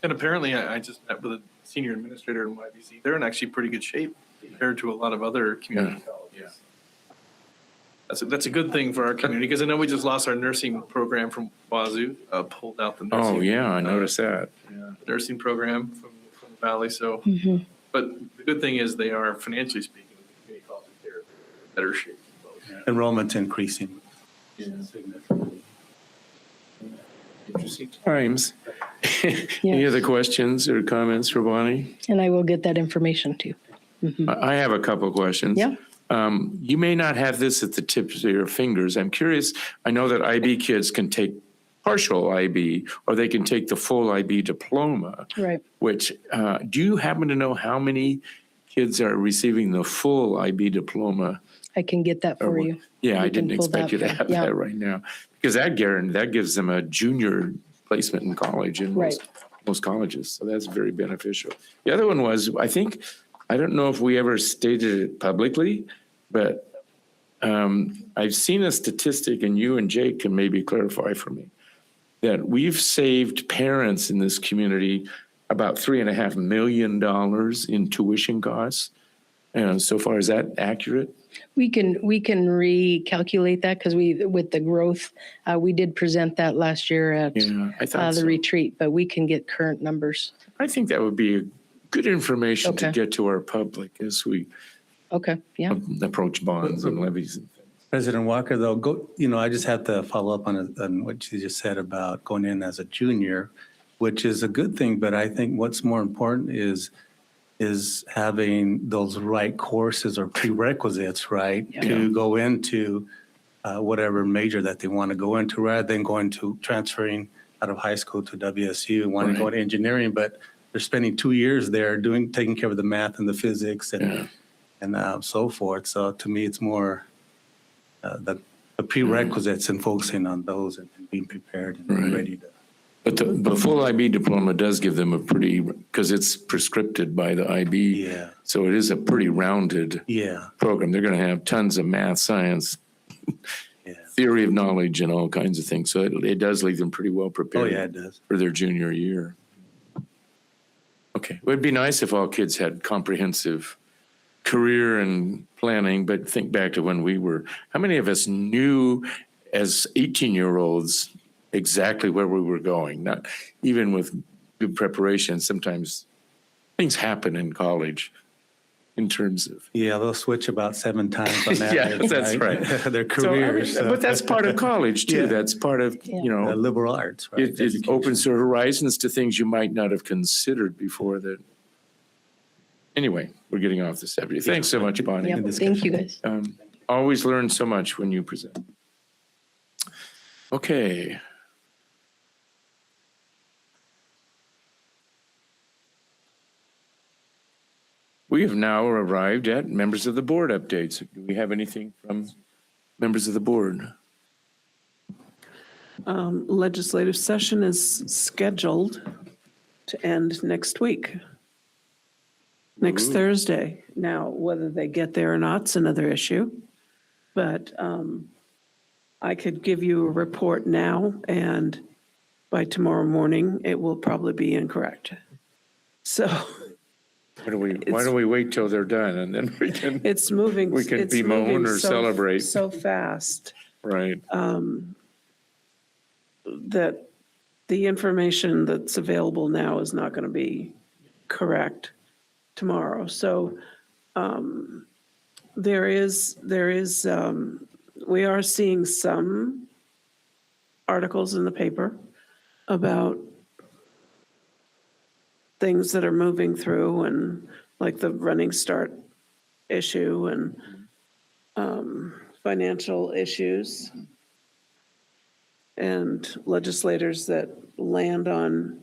S16: And apparently, I just met with a senior administrator in YVC. They're in actually pretty good shape compared to a lot of other community colleges. That's a good thing for our community, because I know we just lost our nursing program from Wazoo, pulled out the nursing.
S1: Oh, yeah, I noticed that.
S16: Yeah, the nursing program from the Valley. So, but the good thing is they are, financially speaking, the community colleges, they're in better shape.
S12: Enrollment's increasing significantly.
S1: Interesting times. Any other questions or comments for Bonnie?
S14: And I will get that information too.
S1: I have a couple of questions.
S14: Yeah.
S1: You may not have this at the tips of your fingers. I'm curious. I know that IB kids can take partial IB, or they can take the full IB diploma.
S14: Right.
S1: Which, do you happen to know how many kids are receiving the full IB diploma?
S14: I can get that for you.
S1: Yeah, I
S14: We can
S1: didn't
S14: pull
S1: expect you to
S14: that
S1: have
S14: from- yeah.
S1: that right now, because that gives them a junior placement in college in most colleges. So that's very beneficial. The other one was, I don't know if we ever stated it publicly, but I've seen a statistic, and you and Jake can maybe clarify for me, that we've saved parents in this community about $3.5 million in tuition costs So far, is that accurate?
S14: We can recalculate that because with the growth, we did present that last year at
S1: Yeah, I thought
S14: the
S1: so.
S14: retreat, but we can get current numbers.
S1: I think that would be good information to
S14: Okay.
S1: get to our public as we
S14: Okay, yeah.
S1: approach bonds and levies.
S12: President Walker, though, I just have to follow up on what you just said about going in as a junior, which is a good thing, but I think what's more important is having those right courses or prerequisites, right, to go into whatever major that they want to go into, rather than transferring out of high school to WSU and wanting to go into engineering, but they're spending 2 years there taking care of the math and the physics and so forth. So to me, it's more the prerequisites and focusing on those and being prepared and ready to.
S1: But the full IB diploma does give them because it's prescripted by the IB.
S12: Yeah.
S1: So it is a pretty rounded program. They're going to have tons of math, science, theory of knowledge, and all kinds of things. So it does leave them pretty well prepared.
S12: Oh, yeah, it does.
S1: For their junior year. Okay. It would be nice if all kids had comprehensive career and planning, but think back to when how many of us knew as 18-year-olds exactly where we were going? Not even with good preparation. Sometimes things happen in college in terms of.
S12: Yeah, they'll switch about 7 times on that.
S1: Yeah, that's right.
S12: Their careers.
S1: But that's part of college too.
S12: Yeah.
S1: That's part of,
S12: The liberal arts, right?
S1: it opens their horizons to things you might not have considered before that. Anyway, we're getting off the subject. Thanks so much, Bonnie.
S14: Yeah, thank you, guys.
S1: Always learn so much when you present. Okay. We have now arrived at members of the board updates. Do we have anything from members of the board?
S11: Legislative session is scheduled to end next week, next Thursday. Now, whether they get there or not is another issue, but I could give you a report now, and by tomorrow morning, it will probably be incorrect. So.
S1: Why don't we wait till they're done and then we can.
S11: It's moving.
S1: We can
S11: it's
S1: bemoan
S11: moving
S1: or celebrate.
S11: so fast.
S1: Right.
S11: That the information that's available now is not going to be correct tomorrow. So we are seeing some articles in the paper about things that are moving through, and like the running start issue and financial issues, and legislators that land on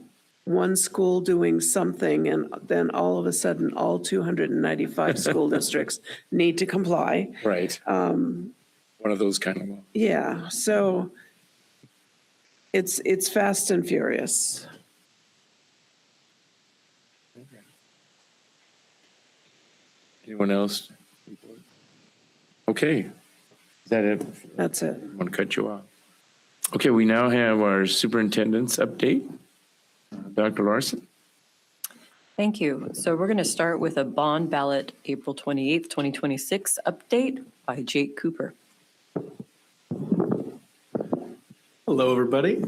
S11: one school doing something, and then all of a sudden all 295 school districts need to comply.
S1: Right. One of those kind of ones.
S11: Yeah, so it's fast and furious.
S1: Anyone else? Okay. Is that it?
S11: That's it.
S1: I want to cut you off. Okay, we now have our superintendent's update. Dr. Larson.
S17: Thank you. So we're going to start with a bond ballot April 28th, 2026 update by Jake Cooper.
S16: Hello, everybody.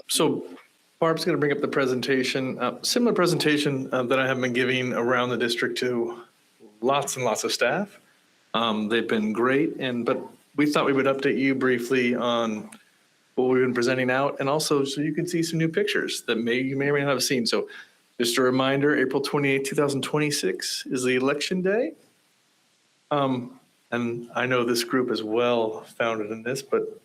S16: So Barb's going to bring up the presentation, similar presentation that I have been giving around the district to lots and lots of staff. They've been great, but we thought we would update you briefly on what we've been presenting out, and also so you can see some new pictures that you may or may not have seen. So just a reminder, April 28, 2026 is the election day. And I know this group is well founded in this, but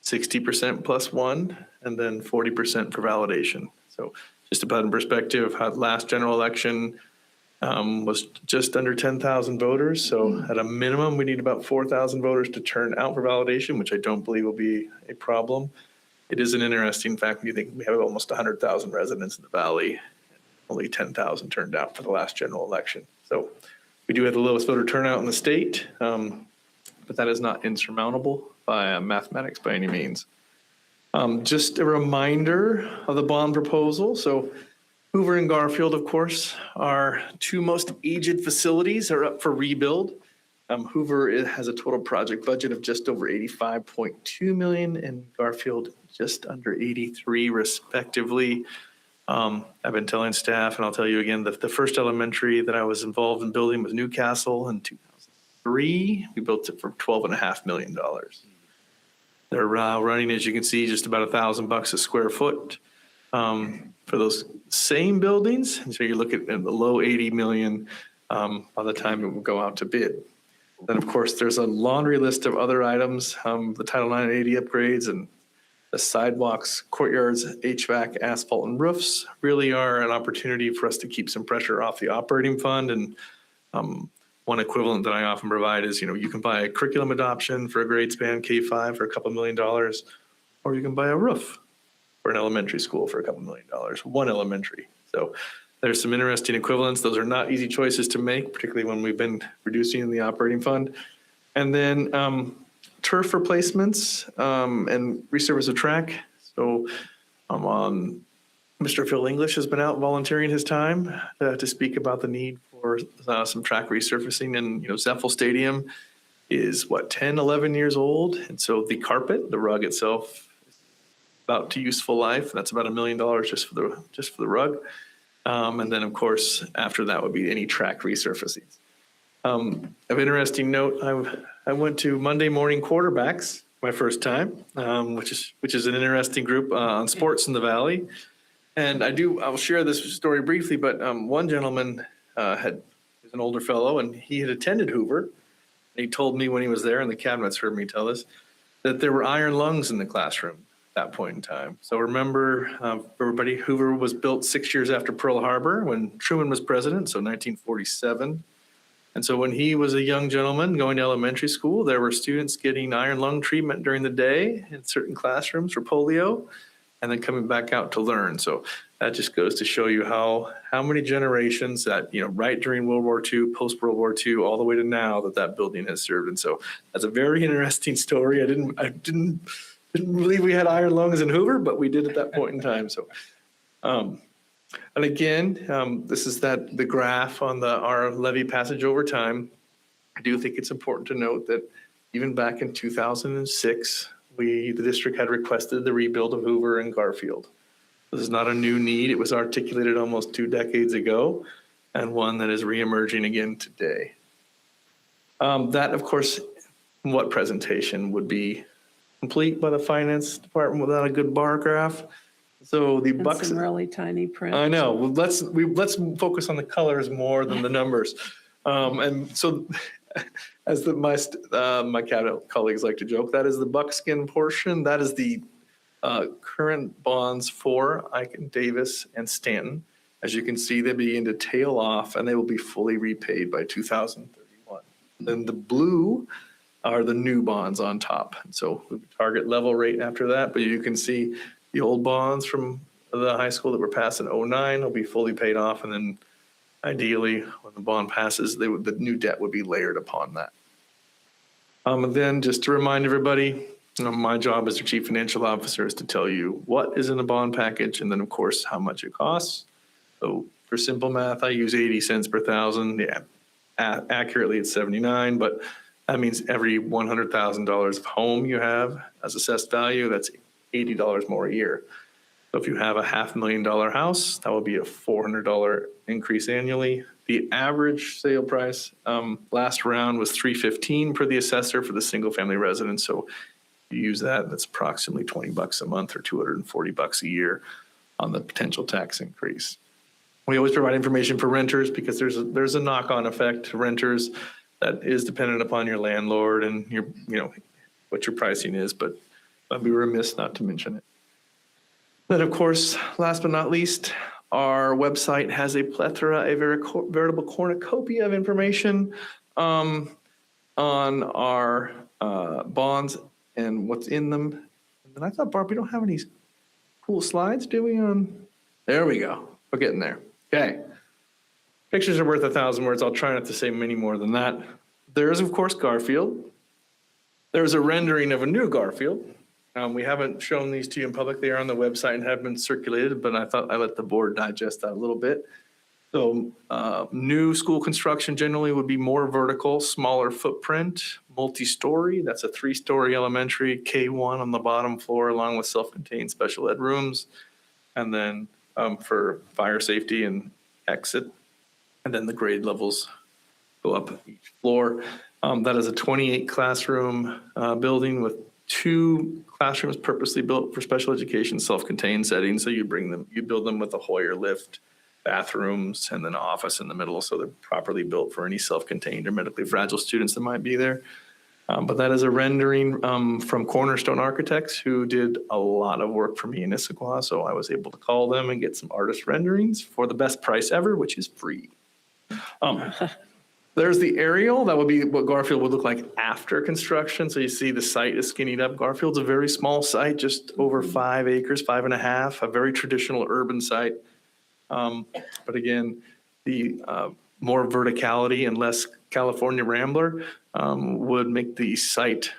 S16: 60% plus one, and then 40% for validation. So just to put it in perspective, last general election was just under 10,000 voters. So at a minimum, we need about 4,000 voters to turn out for validation, which I don't believe will be a problem. It is an interesting fact when you think we have almost 100,000 residents in the valley. Only 10,000 turned out for the last general election. So we do have the lowest voter turnout in the state, but that is not insurmountable by mathematics by any means. Just a reminder of the bond proposal. So Hoover and Garfield, of course, our two most aged facilities are up for rebuild. Hoover has a total project budget of just over $85.2 million and Garfield just under 83 respectively. I've been telling staff, and I'll tell you again, the first elementary that I was involved in building was Newcastle in 2003. We built it for $12.5 million. They're running, as you can see, just about $1,000 a square foot for those same buildings. And so you look at the low 80 million by the time it will go out to bid. Then, of course, there's a laundry list of other items, the Title IX and AD upgrades and the sidewalks, courtyards, HVAC, asphalt, and roofs really are an opportunity for us to keep some pressure off the operating fund. And one equivalent that I often provide is, you can buy a curriculum adoption for a grade span K-5 for a couple $1 million, or you can buy a roof for an elementary school for a couple $1 million, one elementary. So there's some interesting equivalents. Those are not easy choices to make, particularly when we've been reducing the operating fund. And then turf replacements and resurface of track. So Mr. Phil English has been out volunteering his time to speak about the need for some track resurfacing. And, Zeffel Stadium is 10, 11 years old. And so the carpet, the rug itself, is about to useful life. That's about $1 million just for the rug. And then, of course, after that would be any track resurfacing. Of interesting note, I went to Monday Morning Quarterbacks my first time, which is an interesting group on sports in the Valley. And I'll share this story briefly, but one gentleman was an older fellow, and he had attended Hoover. And he told me when he was there, and the cabinets heard me tell this, that there were iron lungs in the classroom at that point in time. So remember, everybody, Hoover was built 6 years after Pearl Harbor when Truman was president, so 1947. And so when he was a young gentleman going to elementary school, there were students getting iron lung treatment during the day in certain classrooms for polio, and then coming back out to learn. So that just goes to show you how many generations that, right during World War II, post-World War II, all the way to now that building has served. And so that's a very interesting story. I didn't believe we had iron lungs in Hoover, but we did at that point in time. So, and again, this is the graph on our levy passage over time. I do think it's important to note that even back in 2006, the district had requested the rebuild of Hoover and Garfield. This is not a new need. It was articulated almost 2 decades ago, and one that is reemerging again today. That, of course, what presentation would be complete by the finance department without a good bar graph? So the
S11: And
S16: bucks.
S11: some really tiny print.
S16: I know. Well, let's focus on the colors more than the numbers. And so, as my cabinet colleagues like to joke, that is the buckskin portion. That is the current bonds for Ike Davis and Stanton. As you can see, they begin to tail off, and they will be fully repaid by 2031. Then the blue are the new bonds on top. And so we target level rate after that, but you can see the old bonds from the high school that were passed in 2009 will be fully paid off, and then ideally, when the bond passes, the new debt would be layered upon that. And then just to remind everybody, my job as the chief financial officer is to tell you what is in the bond package, and then of course how much it costs. So for simple math, I use 80 cents per thousand. Yeah, accurately it's 79, but that means every $100,000 of home you have as assessed value, that's $80 more a year. So if you have a $500,000 house, that would be a $400 increase annually. The average sale price last round was $315 per the assessor for the single family residence. So if you use that, that's approximately $20 a month or $240 a year on the potential tax increase. We always provide information for renters because there's a knock-on effect to renters that is dependent upon your landlord and what your pricing is, but I'd be remiss not to mention it. Then, of course, last but not least, our website has a veritable cornucopia of information on our bonds and what's in them. And I thought, Barb, we don't have any cool slides, do we? There we go. We're getting there. Okay. Pictures are worth 1,000 words. I'll try not to say many more than that. There is, of course, Garfield. There's a rendering of a new Garfield. We haven't shown these to you in public. They are on the website and have been circulated, but I thought I'd let the board digest that a little bit. So new school construction generally would be more vertical, smaller footprint, multi-story. That's a 3-story elementary, K1 on the bottom floor, along with self-contained special ed rooms. And then for fire safety and exit. And then the grade levels go up each floor. That is a 28 classroom building with 2 classrooms purposely built for special education, self-contained settings. So you build them with a Hoyer lift, bathrooms, and then an office in the middle. So they're properly built for any self-contained or medically fragile students that might be there. But that is a rendering from Cornerstone Architects, who did a lot of work for me in Issaquah. So I was able to call them and get some artist renderings for the best price ever, which is free. There's the aerial. That would be what Garfield would look like after construction. So you see the site is skinnied up. Garfield's a very small site, just over 5 acres, 5.5, a very traditional urban site. But again, the more verticality and less California Rambler would make the site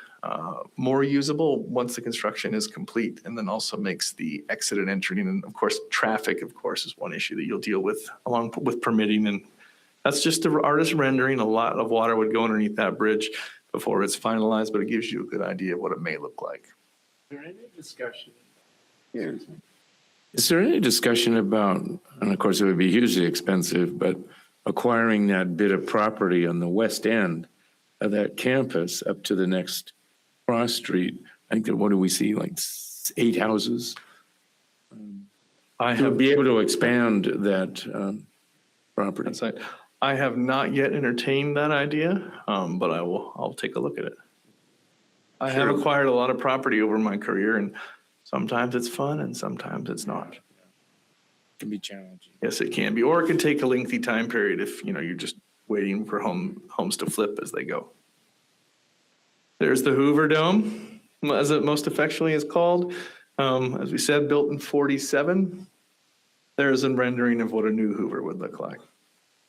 S16: more usable once the construction is complete, and then also makes the exit and entry. And of course, traffic, of course, is one issue that you'll deal with along with permitting. And that's just the artist rendering. A lot of water would go underneath that bridge before it's finalized, but it gives you a good idea of what it may look like.
S1: Is there any discussion? Is there any discussion about, and of course it would be hugely expensive, but acquiring that bit of property on the west end of that campus up to the next cross street? I think that, what do we see, like 8 houses?
S16: I
S1: To
S16: have
S1: be able to expand that property.
S16: That's right. I have not yet entertained that idea, but I'll take a look at it. I have acquired a lot of property over my career, and sometimes it's fun and sometimes it's not.
S1: It can be challenging.
S16: Yes, it can be, or it can take a lengthy time period if you're just waiting for homes to flip as they go. There's the Hoover Dome, as it most affectionately is called. As we said, built in 47. There's a rendering of what a new Hoover would look like.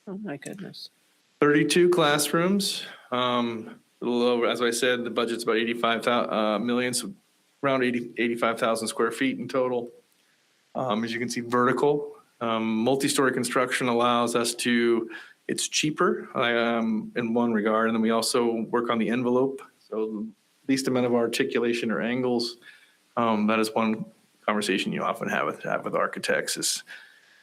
S15: Oh, my goodness.
S16: 32 classrooms. A little over, as I said, the budget's about 85 million, so around 85,000 square feet in total. As you can see, vertical. Multi-story construction allows us to, it's cheaper in one regard, and then we also work on the envelope. So the least amount of articulation or angles. That is one conversation you often have with architects is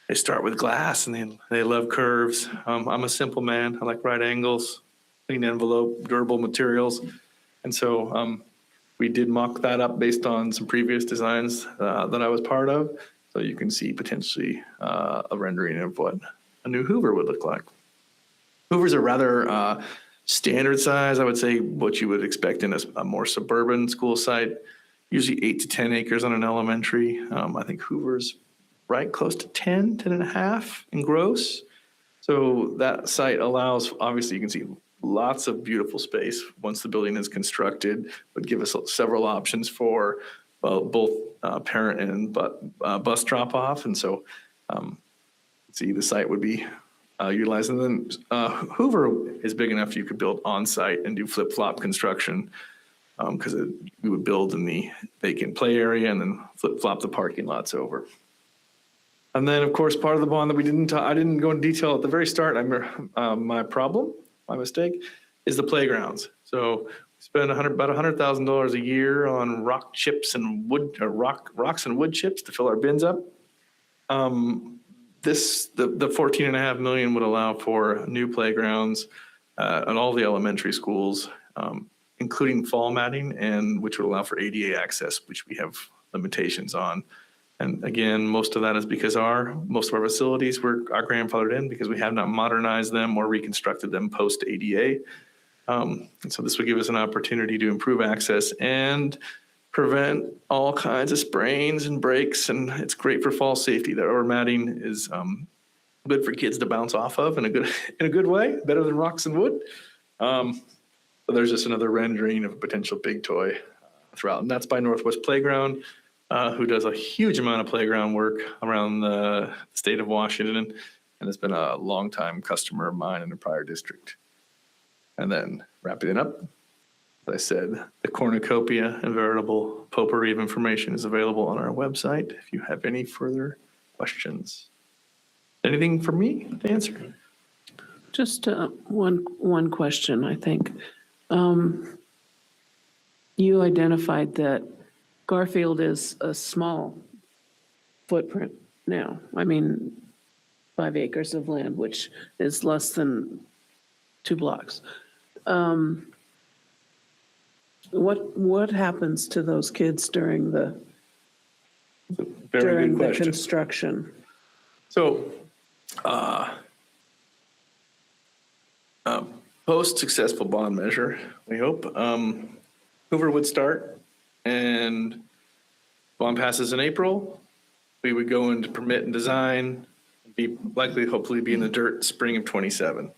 S16: they start with glass and they love curves. I'm a simple man. I like right angles, clean envelope, durable materials. And so we did mock that up based on some previous designs that I was part of. So you can see potentially a rendering of what a new Hoover would look like. Hoovers are rather standard size. I would say what you would expect in a more suburban school site, usually 8 to 10 acres on an elementary. I think Hoover's right close to 10 and a half in gross. So that site allows, obviously you can see lots of beautiful space once the building is constructed, would give us several options for both parent and bus drop off. And so see the site would be utilized. And then Hoover is big enough you could build on site and do flip flop construction because we would build in the vacant play area and then flip flop the parking lots over. And then, of course, part of the bond that I didn't go into detail at the very start. My mistake, is the playgrounds. So we spend about $100,000 a year on rock chips and rocks and wood chips to fill our bins up. The $14.5 million would allow for new playgrounds at all the elementary schools, including fall matting, and which would allow for ADA access, which we have limitations on. And again, most of that is because most of our facilities are grandfathered in because we have not modernized them or reconstructed them post ADA. And so this would give us an opportunity to improve access and prevent all kinds of sprains and breaks. And it's great for fall safety. The our matting is good for kids to bounce off of in a good way, better than rocks and wood. But there's just another rendering of a potential big toy throughout. And that's by Northwest Playground, who does a huge amount of playground work around the state of Washington and has been a longtime customer of mine in a prior district. And then wrapping it up, As I said, the cornucopia and veritable potpourri of information is available on our website if you have any further questions. Anything for me to answer?
S11: Just one question, I think. You identified that Garfield is a small footprint now. I mean, 5 acres of land, which is less than 2 blocks. What happens to those kids during the
S16: Very good question.
S11: construction?
S16: So, post-successful bond measure, we hope, Hoover would start, and bond passes in April. We would go into permit and design, hopefully be in the dirt spring of 27.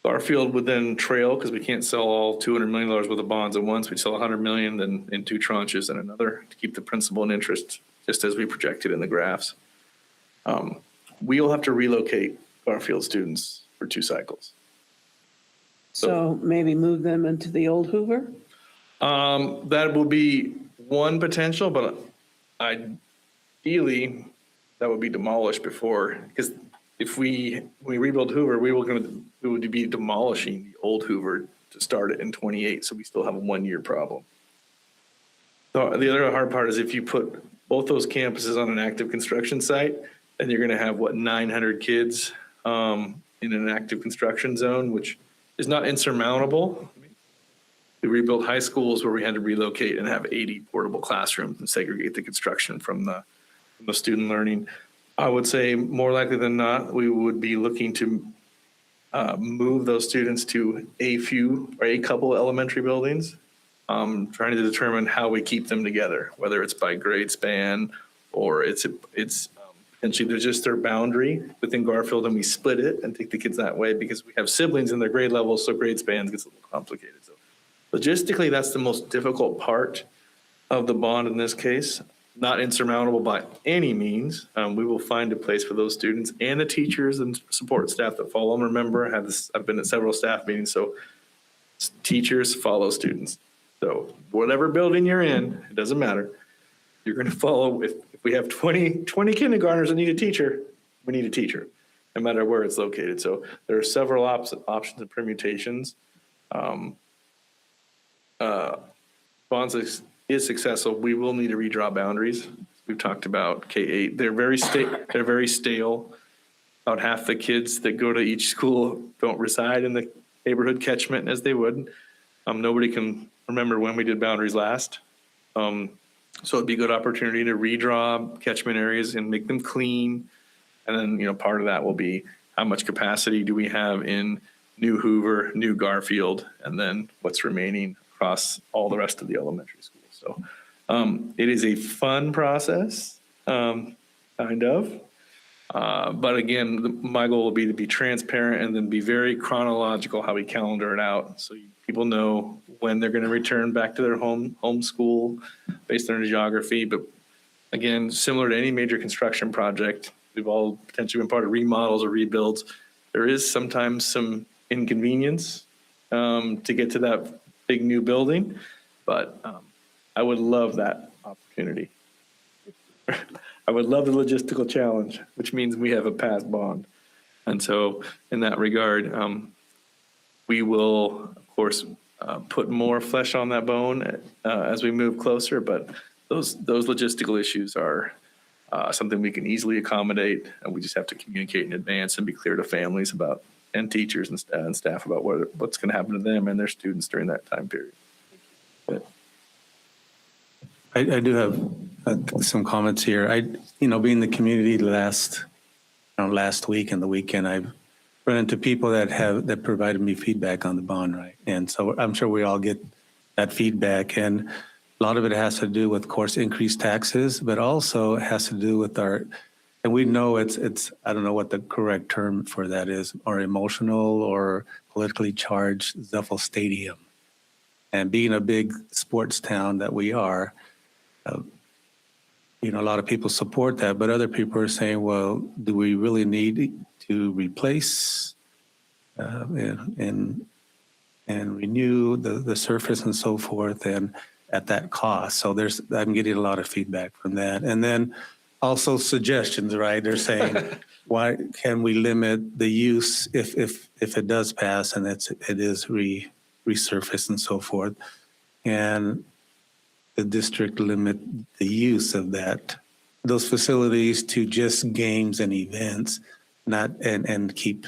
S16: Garfield would then trail, because we can't sell all $200 million worth of bonds at once. We'd sell $100 million, then in 2 tranches and another to keep the principal and interest, just as we projected in the graphs. We'll have to relocate Garfield students for 2 cycles.
S11: So maybe move them into the old Hoover?
S16: That will be one potential, but ideally, that would be demolished before, because if when we rebuild Hoover, we would be demolishing the old Hoover to start it in 28, so we still have a 1-year problem. So the other hard part is if you put both those campuses on an active construction site, then you're going to have, 900 kids in an active construction zone, which is not insurmountable. We rebuilt high schools where we had to relocate and have 80 portable classrooms and segregate the construction from the student learning. I would say more likely than not, we would be looking to move those students to a couple elementary buildings, trying to determine how we keep them together, whether it's by grade span or it's potentially they're just their boundary within Garfield, and we split it and take the kids that way because we have siblings in their grade levels, so grade spans gets a little complicated. So logistically, that's the most difficult part of the bond in this case. Not insurmountable by any means. We will find a place for those students and the teachers and support staff that follow them. Remember, I've been at several staff meetings, so teachers follow students. So whatever building you're in, it doesn't matter. You're going to follow. If we have 20 kindergartners that need a teacher, we need a teacher, no matter where it's located. So there are several options and permutations. Bonds is successful, we will need to redraw boundaries. We've talked about K-8. They're very stale. About half the kids that go to each school don't reside in the neighborhood catchment as they would. Nobody can remember when we did boundaries last. So it'd be a good opportunity to redraw catchment areas and make them clean. And then, part of that will be how much capacity do we have in New Hoover, New Garfield, and then what's remaining across all the rest of the elementary schools. So it is a fun process, kind of. But again, my goal will be to be transparent and then be very chronological how we calendar it out. So people know when they're going to return back to their home school based on their geography. But again, similar to any major construction project, we've all potentially been part of remodels or rebuilds. There is sometimes some inconvenience to get to that big new building, but I would love that opportunity. I would love the logistical challenge, which means we have a passed bond. And so in that regard, we will, of course, put more flesh on that bone as we move closer, but those logistical issues are something we can easily accommodate, and we just have to communicate in advance and be clear to families about and teachers and staff about what's going to happen to them and their students during that time period. But
S12: I do have some comments here. Being in the community last week and the weekend, I've run into people that provided me feedback on the bond, right? And so I'm sure we all get that feedback, and a lot of it has to do with, of course, increased taxes, but also it has to do with and we know it's I don't know what the correct term for that is, or emotional or politically charged Zeffel Stadium. And being a big sports town that we are, a lot of people support that, but other people are saying, well, do we really need to replace and and renew the surface and so forth, and at that cost. So I'm getting a lot of feedback from that. And then also suggestions, right? They're saying, why can we limit the use if it does pass and it is resurfaced and so forth? And the district limit the use of those facilities to just games and events, and keep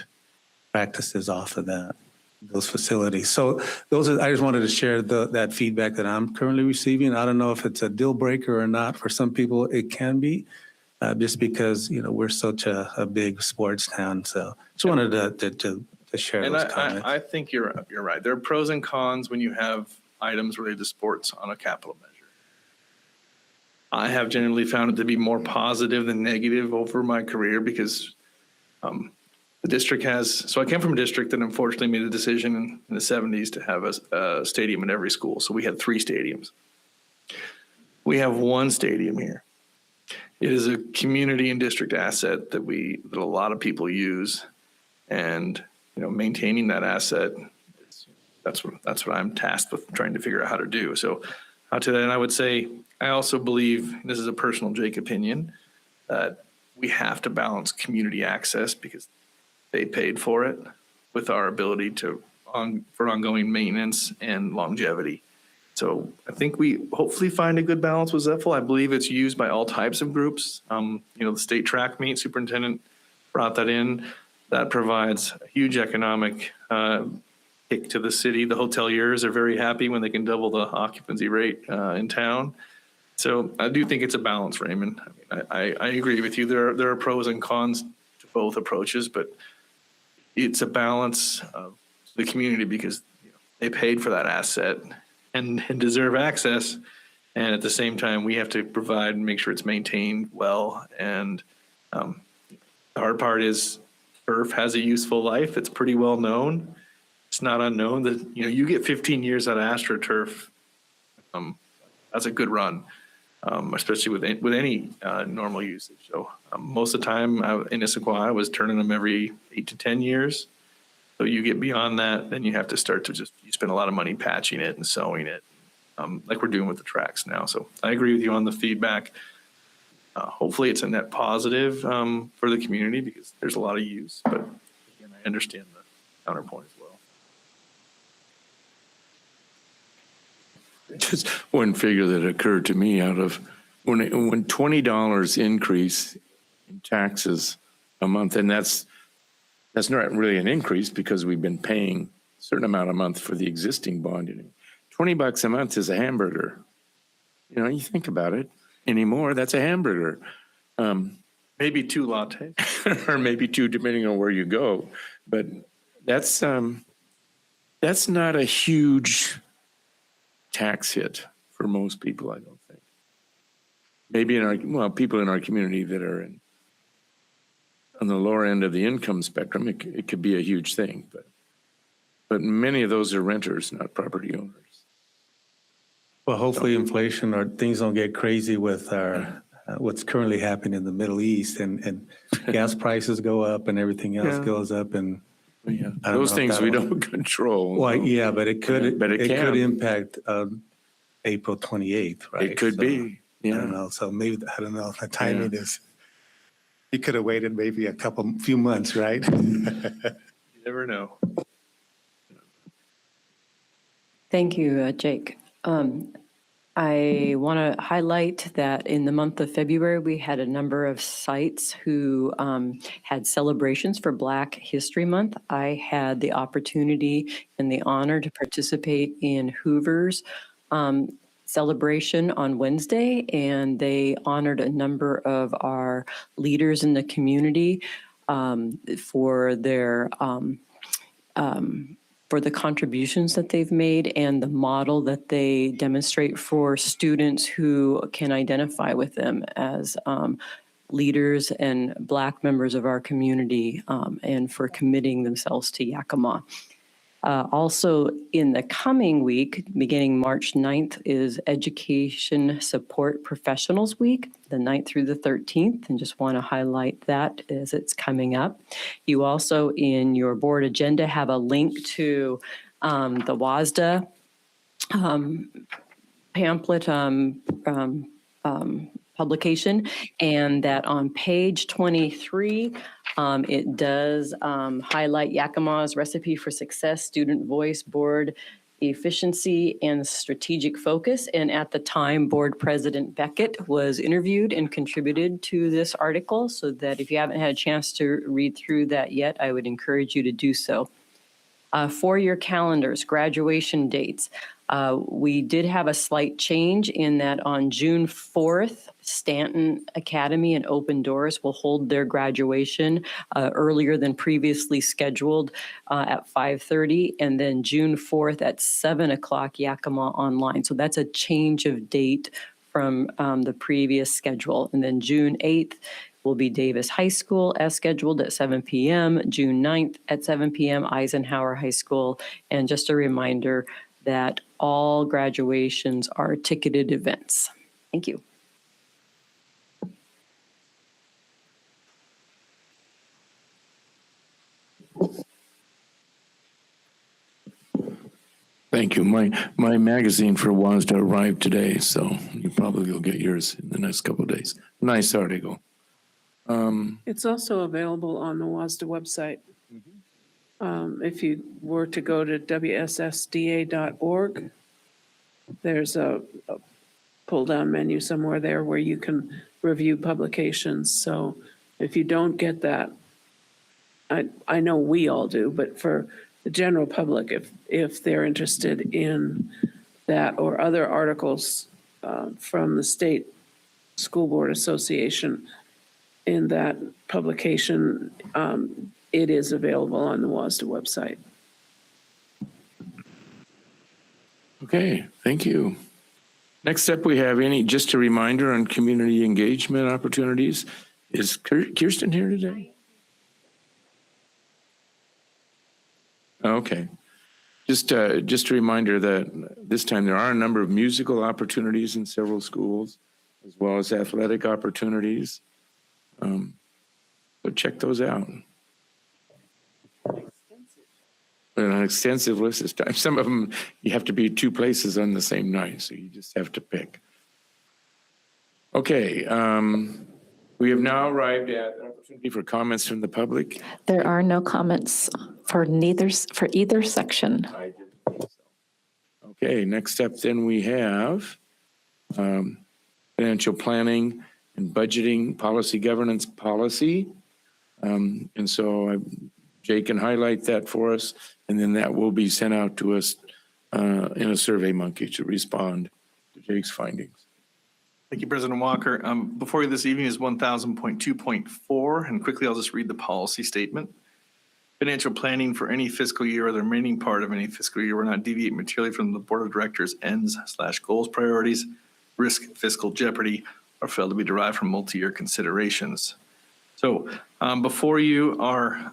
S12: practices off of those facilities. So I just wanted to share that feedback that I'm currently receiving. I don't know if it's a deal breaker or not. For some people, it can be, just because we're such a big sports town. So just wanted to share
S16: And
S12: those comments.
S16: I think you're right. There are pros and cons when you have items related to sports on a capital measure. I have generally found it to be more positive than negative over my career because the district so I came from a district that unfortunately made a decision in the 70s to have a stadium in every school. So we had 3 stadiums. We have 1 stadium here. It is a community and district asset that that a lot of people use, and maintaining that asset, that's what I'm tasked with trying to figure out how to do. So to that, and I would say I also believe, and this is a personal Jake opinion, that we have to balance community access because they paid for it with our ability for ongoing maintenance and longevity. So I think we hopefully find a good balance with Zephyl. I believe it's used by all types of groups. The state track meet superintendent brought that in. That provides a huge economic kick to the city. The hoteliers are very happy when they can double the occupancy rate in town. So I do think it's a balance, Raymond. I agree with you. There are pros and cons to both approaches, but it's a balance of the community because they paid for that asset and deserve access. And at the same time, we have to provide and make sure it's maintained well. And the hard part is turf has a useful life. It's pretty well known. It's not unknown that, you get 15 years out of AstroTurf. That's a good run, especially with any normal usage. So most of the time in Issaquah, I was turning them every 8 to 10 years. So you get beyond that, then you have to start to you spend a lot of money patching it and sewing it, like we're doing with the tracks now. So I agree with you on the feedback. Hopefully it's a net positive for the community because there's a lot of use, but again, I understand the counterpoint as well.
S1: Just one figure that occurred to me out of when $20 increase in taxes a month, and that's not really an increase because we've been paying a certain amount a month for the existing bonding. $20 a month is a hamburger. You think about it anymore, that's a hamburger.
S16: Maybe 2 lattes.
S1: Or maybe 2, depending on where you go. But that's not a huge tax hit for most people, I don't think. Maybe people in our community that are on the lower end of the income spectrum, it could be a huge thing, but many of those are renters, not property owners.
S12: Well, hopefully inflation or things don't get crazy with what's currently happening in the Middle East, and gas prices go up and everything else goes up, and
S1: Those things we don't control.
S12: Well, yeah, but it could.
S1: But it can.
S12: Could impact April 28th, right?
S1: It could be. Yeah.
S12: I don't know. So maybe I don't know. The timing is. You could have waited maybe few months, right?
S16: You never know.
S17: Thank you, Jake. I want to highlight that in the month of February, we had a number of sites who had celebrations for Black History Month. I had the opportunity and the honor to participate in Hoover's celebration on Wednesday, and they honored a number of our leaders in the community for their for the contributions that they've made and the model that they demonstrate for students who can identify with them as leaders and Black members of our community, and for committing themselves to Yakima. Also, in the coming week, beginning March 9th, is Education Support Professionals Week, the 9th through the 13th, and just want to highlight that as it's coming up. You also, in your board agenda, have a link to the WASDA pamphlet publication, and that on page 23, it does highlight Yakima's Recipe for Success, Student Voice, Board Efficiency, and Strategic Focus. And at the time, Board President Beckett was interviewed and contributed to this article, so that if you haven't had a chance to read through that yet, I would encourage you to do so. 4-year calendars, graduation dates. We did have a slight change in that on June 4th, Stanton Academy and Open Doors will hold their graduation earlier than previously scheduled at 5:30, and then June 4th at 7 o'clock, Yakima Online. So that's a change of date from the previous schedule. And then June 8th will be Davis High School as scheduled at 7 p.m., June 9th at 7 p.m., Eisenhower High School. And just a reminder that all graduations are ticketed events. Thank you.
S1: Thank you. My magazine for WASDA arrived today, so you probably will get yours in the next couple of days. Nice article.
S11: It's also available on the WASDA website. If you were to go to wssda.org, there's a pull-down menu somewhere there where you can review publications. So if you don't get that, I know we all do, but for the general public, if they're interested in that or other articles from the State School Board Association in that publication, it is available on the WASDA website.
S1: Okay, thank you. Next up, we have just a reminder on community engagement opportunities. Is Kirsten here today? Okay. Just a reminder that this time there are a number of musical opportunities in several schools, as well as athletic opportunities. So check those out. An extensive list this time. Some of them, you have to be 2 places on the same night, so you just have to pick. Okay, we have now arrived at an opportunity for comments from the public.
S3: There are no comments for either section.
S1: I didn't think so. Okay, next up then we have financial planning and budgeting policy, governance policy. And so Jay can highlight that for us, and then that will be sent out to us in a Survey Monkey to respond to Jake's findings.
S16: Thank you, President Walker. Before you this evening is 1000.2.4, and quickly I'll just read the policy statement. Financial planning for any fiscal year or the remaining part of any fiscal year will not deviate materially from the Board of Directors' ends/goals priorities, risk fiscal jeopardy, or fail to be derived from multi-year considerations. So before you are,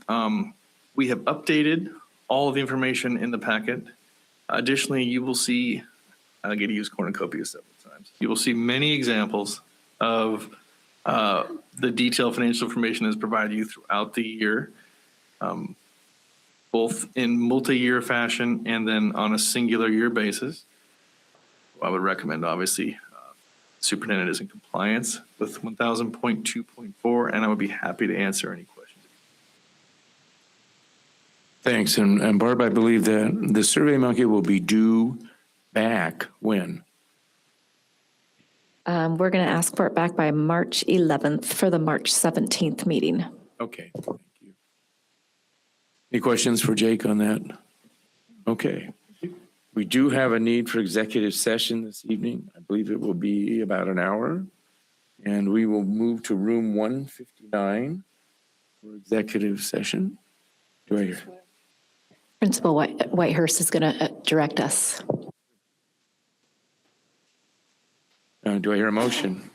S16: we have updated all of the information in the packet. Additionally, you will see, I get to use cornucopia several times. You will see many examples of the detailed financial information that's provided you throughout the year, both in multi-year fashion and then on a singular year basis. I would recommend, obviously, superintendent is in compliance with 1000.2.4, and I would be happy to answer any questions.
S1: Thanks. And Barb, I believe that the Survey Monkey will be due back when?
S3: We're going to ask for it back by March 11th for the March 17th meeting.
S1: Okay, thank you. Any questions for Jake on that? Okay. We do have a need for executive session this evening. I believe it will be about an hour. And we will move to room 159 for executive session. Do I hear?
S3: Principal Whitehurst is going to direct us.
S1: Do I hear a motion?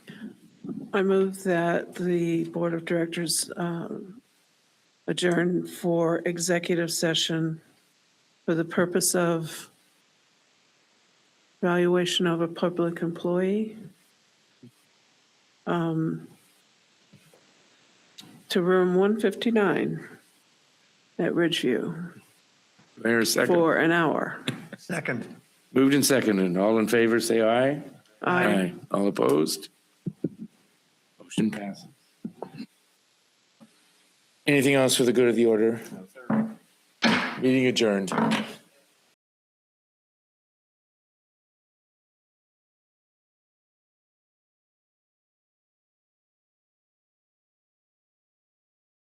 S11: I move that the Board of Directors adjourn for executive session for the purpose of evaluation of a public employee, to room 159 at Ridgeview.
S1: Mayor, second.
S11: for an hour.
S13: Second.
S1: Moved and seconded. All in favor, say aye.
S11: Aye.
S1: All opposed? Motion passes. Anything else for the good of the order? Meeting adjourned.